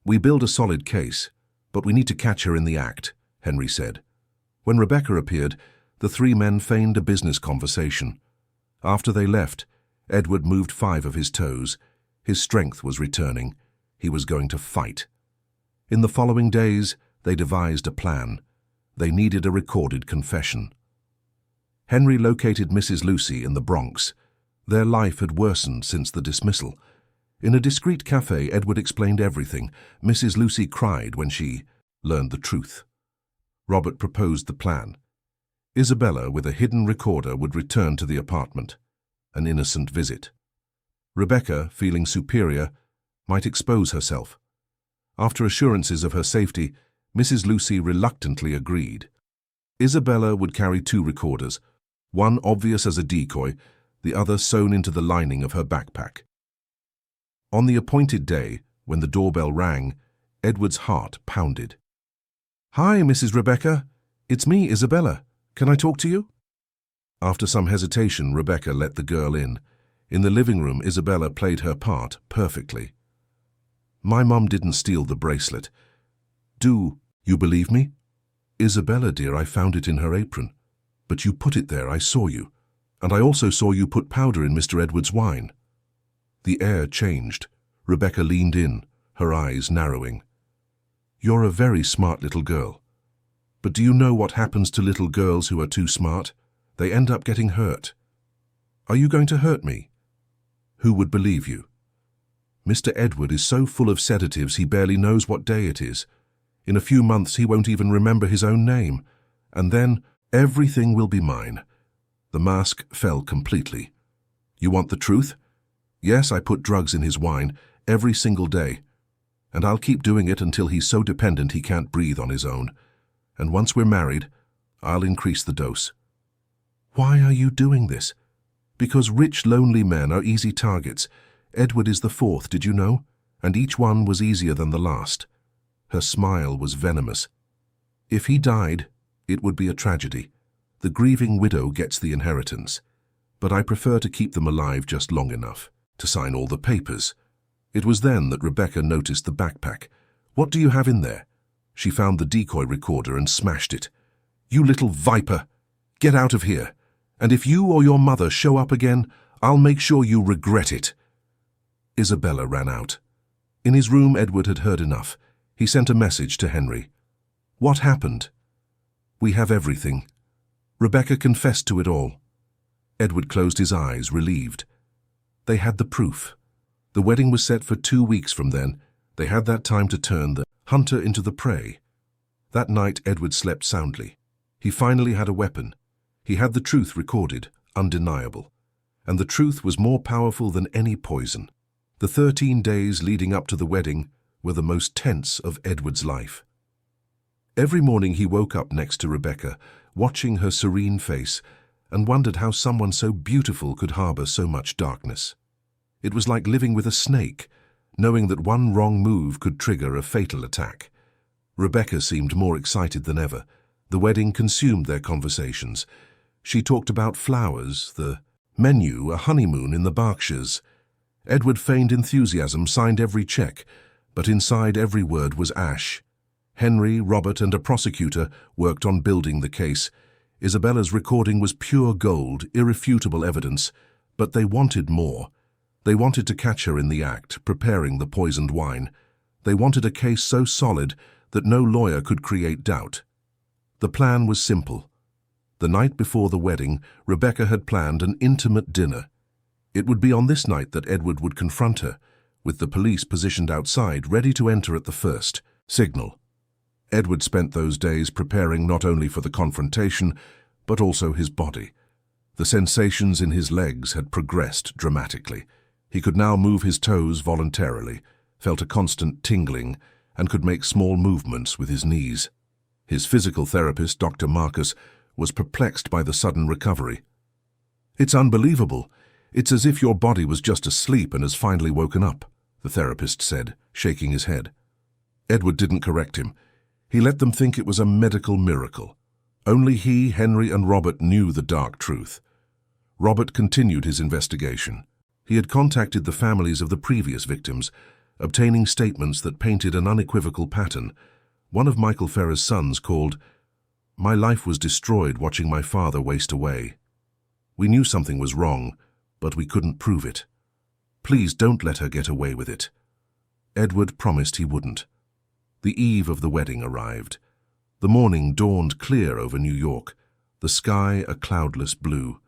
We build a solid case, but we need to catch her in the act, Henry said. When Rebecca appeared, the 3 men feigned a business conversation. After they left, Edward moved 5 of his toes. His strength was returning. He was going to fight. In the following days, they devised a plan. They needed a recorded confession. Henry located Mrs. Lucy in the Bronx. Their life had worsened since the dismissal. In a discreet cafe, Edward explained everything. Mrs. Lucy cried when she learned the truth. Robert proposed the plan. Isabella, with a hidden recorder, would return to the apartment. An innocent visit. Rebecca, feeling superior, might expose herself. After assurances of her safety, Mrs. Lucy reluctantly agreed. Isabella would carry 2 recorders, one obvious as a decoy, the other sewn into the lining of her backpack. On the appointed day, when the doorbell rang, Edward's heart pounded. "Hi, Mrs. Rebecca. It's me, Isabella. Can I talk to you?" After some hesitation, Rebecca let the girl in. In the living room, Isabella played her part perfectly. "My mum didn't steal the bracelet. Do you believe me?" "Isabella, dear, I found it in her apron. But you put it there, I saw you. And I also saw you put powder in Mr. Edward's wine." The air changed. Rebecca leaned in, her eyes narrowing. "You're a very smart little girl. But do you know what happens to little girls who are too smart? They end up getting hurt. Are you going to hurt me? Who would believe you? Mr. Edward is so full of sedatives he barely knows what day it is. In a few months he won't even remember his own name. And then everything will be mine." The mask fell completely. "You want the truth? Yes, I put drugs in his wine every single day. And I'll keep doing it until he's so dependent he can't breathe on his own. And once we're married, I'll increase the dose." "Why are you doing this?" "Because rich, lonely men are easy targets. Edward is the 4th, did you know? And each one was easier than the last." Her smile was venomous. "If he died, it would be a tragedy. The grieving widow gets the inheritance. But I prefer to keep them alive just long enough to sign all the papers." It was then that Rebecca noticed the backpack. "What do you have in there?" She found the decoy recorder and smashed it. "You little viper! Get out of here! And if you or your mother show up again, I'll make sure you regret it." Isabella ran out. In his room, Edward had heard enough. He sent a message to Henry. "What happened?" "We have everything. Rebecca confessed to it all." Edward closed his eyes, relieved. They had the proof. The wedding was set for 2 weeks from then. They had that time to turn the hunter into the prey. That night, Edward slept soundly. He finally had a weapon. He had the truth recorded, undeniable. And the truth was more powerful than any poison. The 13 days leading up to the wedding were the most tense of Edward's life. Every morning he woke up next to Rebecca, watching her serene face, and wondered how someone so beautiful could harbor so much darkness. It was like living with a snake, knowing that one wrong move could trigger a fatal attack. Rebecca seemed more excited than ever. The wedding consumed their conversations. She talked about flowers, the menu, a honeymoon in the Berkshires. Edward feigned enthusiasm, signed every check, but inside every word was ash. Henry, Robert, and a prosecutor worked on building the case. Isabella's recording was pure gold, irrefutable evidence, but they wanted more. They wanted to catch her in the act, preparing the poisoned wine. They wanted a case so solid that no lawyer could create doubt. The plan was simple. The night before the wedding, Rebecca had planned an intimate dinner. It would be on this night that Edward would confront her, with the police positioned outside, ready to enter at the first signal. Edward spent those days preparing not only for the confrontation, but also his body. The sensations in his legs had progressed dramatically. He could now move his toes voluntarily, felt a constant tingling, and could make small movements with his knees. His physical therapist, Dr. Marcus, was perplexed by the sudden recovery. "It's unbelievable. It's as if your body was just asleep and has finally woken up," the therapist said, shaking his head. Edward didn't correct him. He let them think it was a medical miracle. Only he, Henry, and Robert knew the dark truth. Robert continued his investigation. He had contacted the families of the previous victims, obtaining statements that painted an unequivocal pattern. One of Michael Ferrer's sons called, "My life was destroyed watching my father waste away. We knew something was wrong, but we couldn't prove it. Please don't let her get away with it." Edward promised he wouldn't. The eve of the wedding arrived. The morning dawned clear over New York, the sky a cloudless blue.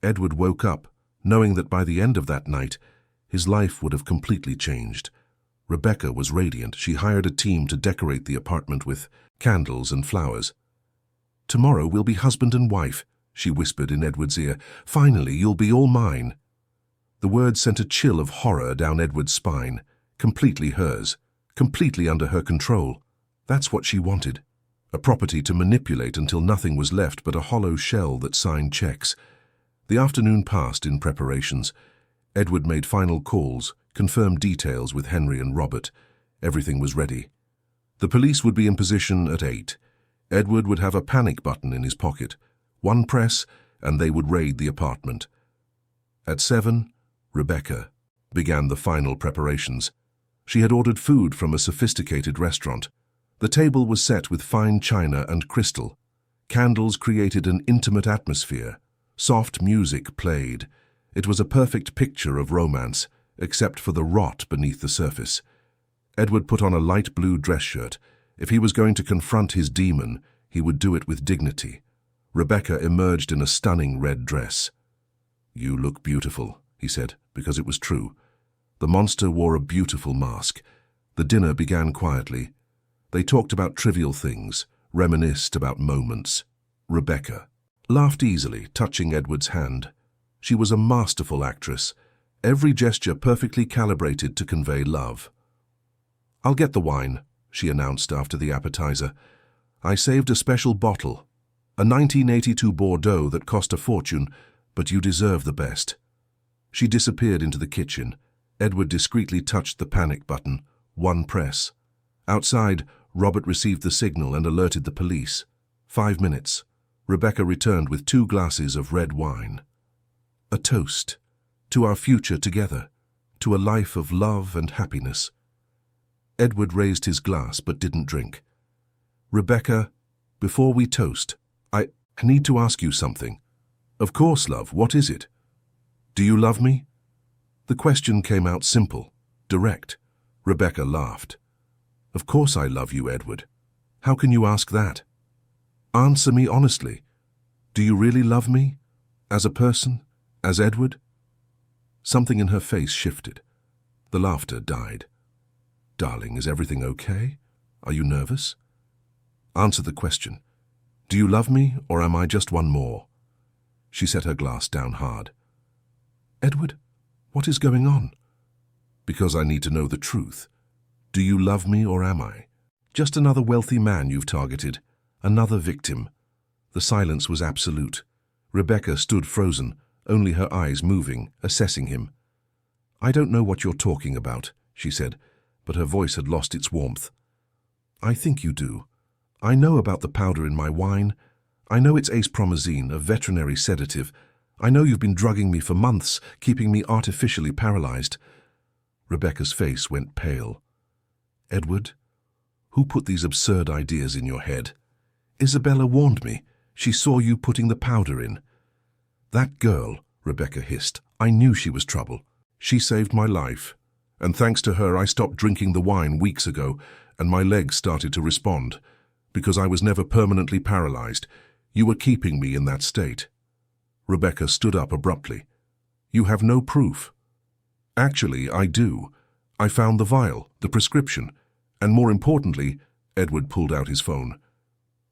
Edward woke up, knowing that by the end of that night, his life would have completely changed. Rebecca was radiant. She hired a team to decorate the apartment with candles and flowers. "Tomorrow we'll be husband and wife," she whispered in Edward's ear. "Finally, you'll be all mine." The words sent a chill of horror down Edward's spine. Completely hers. Completely under her control. That's what she wanted. A property to manipulate until nothing was left but a hollow shell that signed checks. The afternoon passed in preparations. Edward made final calls, confirmed details with Henry and Robert. Everything was ready. The police would be in position at 8. Edward would have a panic button in his pocket. One press, and they would raid the apartment. At 7, Rebecca began the final preparations. She had ordered food from a sophisticated restaurant. The table was set with fine china and crystal. Candles created an intimate atmosphere. Soft music played. It was a perfect picture of romance, except for the rot beneath the surface. Edward put on a light blue dress shirt. If he was going to confront his demon, he would do it with dignity. Rebecca emerged in a stunning red dress. "You look beautiful," he said, because it was true. The monster wore a beautiful mask. The dinner began quietly. They talked about trivial things, reminisced about moments. Rebecca laughed easily, touching Edward's hand. She was a masterful actress, every gesture perfectly calibrated to convey love. "I'll get the wine," she announced after the appetizer. "I saved a special bottle, a 1982 Bordeaux that cost a fortune, but you deserve the best." She disappeared into the kitchen. Edward discreetly touched the panic button. One press. Outside, Robert received the signal and alerted the police. 5 minutes. Rebecca returned with 2 glasses of red wine. A toast. To our future together. To a life of love and happiness. Edward raised his glass but didn't drink. "Rebecca, before we toast, I need to ask you something." "Of course, love. What is it?" "Do you love me?" The question came out simple, direct. Rebecca laughed. "Of course I love you, Edward. How can you ask that? Answer me honestly. Do you really love me? As a person? As Edward?" Something in her face shifted. The laughter died. "Darling, is everything okay? Are you nervous? Answer the question. Do you love me, or am I just one more?" She set her glass down hard. "Edward, what is going on?" "Because I need to know the truth. Do you love me, or am I? Just another wealthy man you've targeted. Another victim." The silence was absolute. Rebecca stood frozen, only her eyes moving, assessing him. "I don't know what you're talking about," she said, but her voice had lost its warmth. "I think you do. I know about the powder in my wine. I know it's acepromazine, a veterinary sedative. I know you've been drugging me for months, keeping me artificially paralyzed." Rebecca's face went pale. "Edward, Who put these absurd ideas in your head? Isabella warned me. She saw you putting the powder in. That girl, Rebecca hissed. I knew she was trouble. She saved my life. And thanks to her, I stopped drinking the wine weeks ago, and my legs started to respond. Because I was never permanently paralyzed. You were keeping me in that state. Rebecca stood up abruptly. You have no proof. Actually, I do. I found the vial, the prescription, and more importantly, Edward pulled out his phone.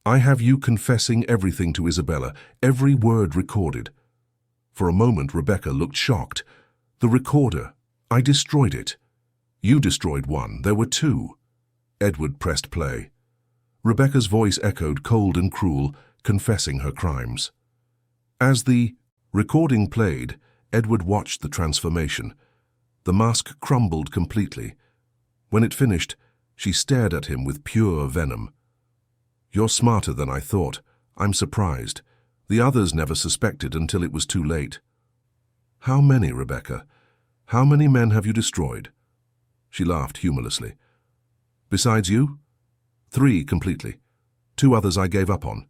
I have you confessing everything to Isabella, every word recorded. For a moment, Rebecca looked shocked. The recorder. I destroyed it. You destroyed one. There were two. Edward pressed play. Rebecca's voice echoed cold and cruel, confessing her crimes. As the recording played, Edward watched the transformation. The mask crumbled completely. When it finished, she stared at him with pure venom. You're smarter than I thought. I'm surprised. The others never suspected until it was too late. How many, Rebecca? How many men have you destroyed? She laughed humorlessly. Besides you? 3 completely. 2 others I gave up on.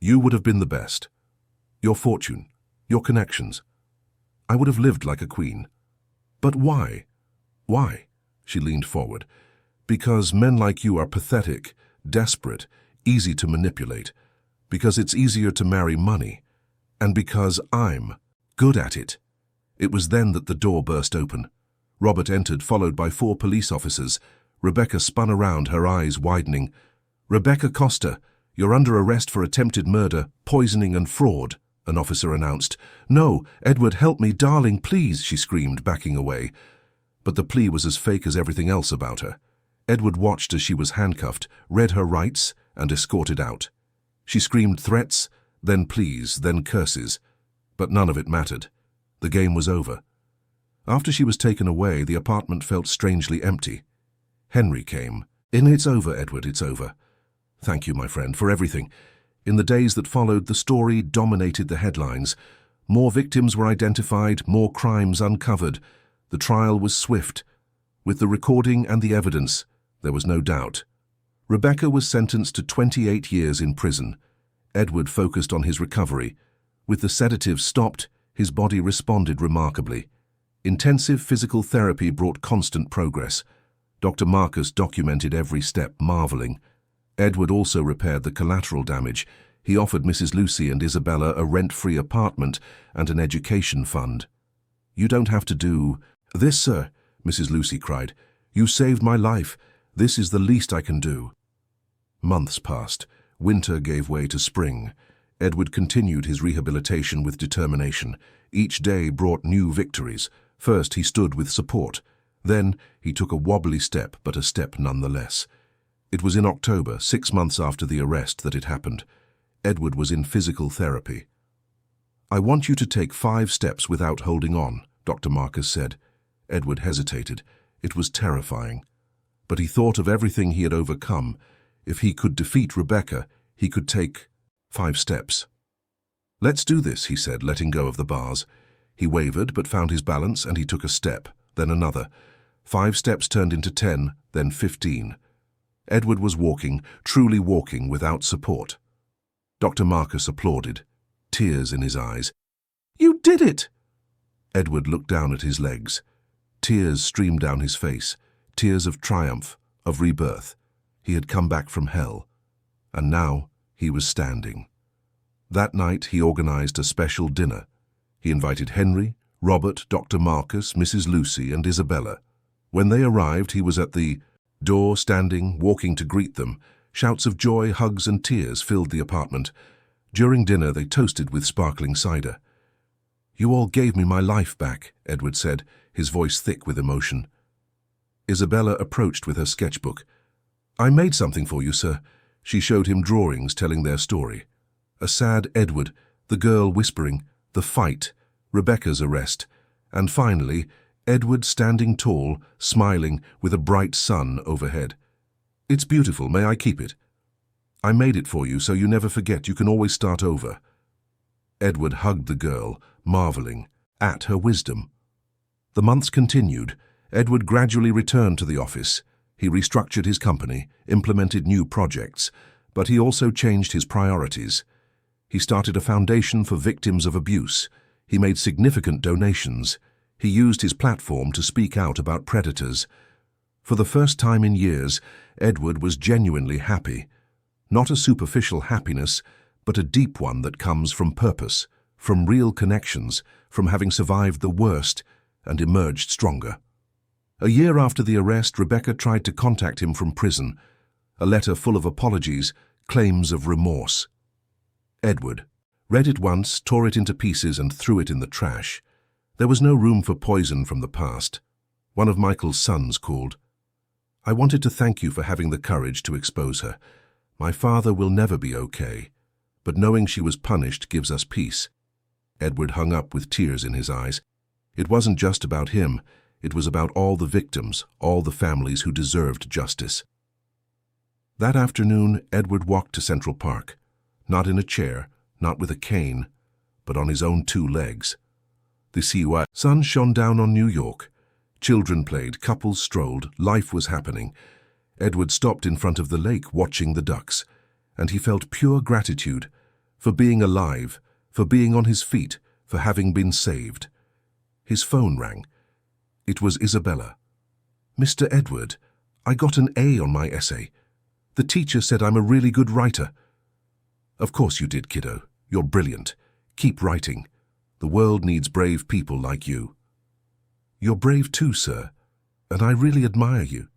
You would have been the best. Your fortune, your connections. I would have lived like a queen. But why? Why? She leaned forward. Because men like you are pathetic, desperate, easy to manipulate. Because it's easier to marry money. And because I'm good at it. It was then that the door burst open. Robert entered, followed by 4 police officers. Rebecca spun around, her eyes widening. Rebecca Costa, you're under arrest for attempted murder, poisoning and fraud, an officer announced. No, Edward, help me, darling, please, she screamed, backing away. But the plea was as fake as everything else about her. Edward watched as she was handcuffed, read her rights, and escorted out. She screamed threats, then pleas, then curses. But none of it mattered. The game was over. After she was taken away, the apartment felt strangely empty. Henry came. It's over, Edward, it's over. Thank you, my friend, for everything. In the days that followed, the story dominated the headlines. More victims were identified, more crimes uncovered. The trial was swift. With the recording and the evidence, there was no doubt. Rebecca was sentenced to 28 years in prison. Edward focused on his recovery. With the sedatives stopped, his body responded remarkably. Intensive physical therapy brought constant progress. Dr. Marcus documented every step, marveling. Edward also repaired the collateral damage. He offered Mrs. Lucy and Isabella a rent-free apartment and an education fund. You don't have to do this, sir, Mrs. Lucy cried. You saved my life. This is the least I can do. Months passed. Winter gave way to spring. Edward continued his rehabilitation with determination. Each day brought new victories. First, he stood with support. Then, he took a wobbly step, but a step nonetheless. It was in October, 6 months after the arrest, that it happened. Edward was in physical therapy. I want you to take 5 steps without holding on, Dr. Marcus said. Edward hesitated. It was terrifying. But he thought of everything he had overcome. If he could defeat Rebecca, he could take 5 steps. Let's do this, he said, letting go of the bars. He wavered, but found his balance, and he took a step, then another. 5 steps turned into 10, then 15. Edward was walking, truly walking, without support. Dr. Marcus applauded, tears in his eyes. You did it! Edward looked down at his legs. Tears streamed down his face, tears of triumph, of rebirth. He had come back from hell, and now he was standing. That night he organized a special dinner. He invited Henry, Robert, Dr. Marcus, Mrs. Lucy, and Isabella. When they arrived, he was at the door, standing, walking to greet them. Shouts of joy, hugs, and tears filled the apartment. During dinner, they toasted with sparkling cider. You all gave me my life back, Edward said, his voice thick with emotion. Isabella approached with her sketchbook. I made something for you, sir. She showed him drawings telling their story. A sad Edward, the girl whispering, the fight, Rebecca's arrest, and finally, Edward standing tall, smiling, with a bright sun overhead. It's beautiful. May I keep it? I made it for you, so you never forget. You can always start over. Edward hugged the girl, marveling at her wisdom. The months continued. Edward gradually returned to the office. He restructured his company, implemented new projects, but he also changed his priorities. He started a foundation for victims of abuse. He made significant donations. He used his platform to speak out about predators. For the first time in years, Edward was genuinely happy. Not a superficial happiness, but a deep one that comes from purpose, from real connections, from having survived the worst and emerged stronger. A year after the arrest, Rebecca tried to contact him from prison. A letter full of apologies, claims of remorse. Edward read it once, tore it into pieces and threw it in the trash. There was no room for poison from the past. One of Michael's sons called. "I wanted to thank you for having the courage to expose her. My father will never be okay, but knowing she was punished gives us peace." Edward hung up with tears in his eyes. It wasn't just about him. It was about all the victims, all the families who deserved justice. That afternoon, Edward walked to Central Park. Not in a chair, not with a cane, but on his own 2 legs. The sun shone down on New York. Children played, couples strolled, life was happening. Edward stopped in front of the lake watching the ducks, and he felt pure gratitude for being alive, for being on his feet, for having been saved. His phone rang. It was Isabella. "Mr. Edward, I got an A on my essay. The teacher said I'm a really good writer." "Of course you did, kiddo. You're brilliant. Keep writing. The world needs brave people like you." "You're brave too, sir, and I really admire you."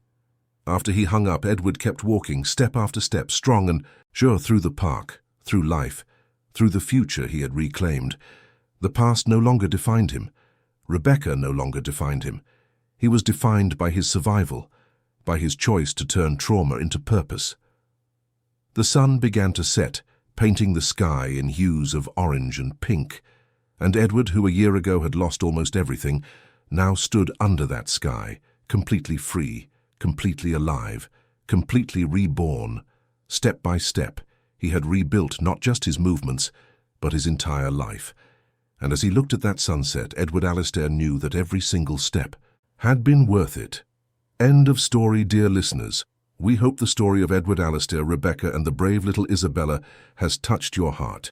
After he hung up, Edward kept walking, step after step, strong and sure, through the park, through life, through the future he had reclaimed. The past no longer defined him. Rebecca no longer defined him. He was defined by his survival, by his choice to turn trauma into purpose. The sun began to set, painting the sky in hues of orange and pink, and Edward, who a year ago had lost almost everything, now stood under that sky, completely free, completely alive, completely reborn. Step by step, he had rebuilt not just his movements, but his entire life. And as he looked at that sunset, Edward Alastair knew that every single step had been worth it. End of story, dear listeners. We hope the story of Edward Alastair, Rebecca, and the brave little Isabella has touched your heart.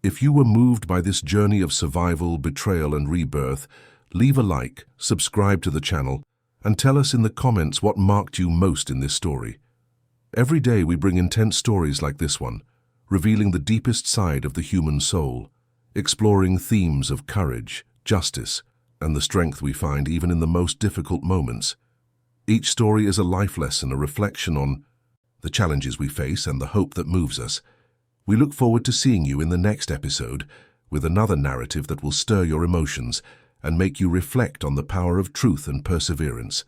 If you were moved by this journey of survival, betrayal, and rebirth, leave a like, subscribe to the channel, and tell us in the comments what marked you most in this story. Every day we bring intense stories like this one, revealing the deepest side of the human soul, exploring themes of courage, justice, and the strength we find even in the most difficult moments. Each story is a life lesson, a reflection on the challenges we face and the hope that moves us. We look forward to seeing you in the next episode with another narrative that will stir your emotions and make you reflect on the power of truth and perseverance.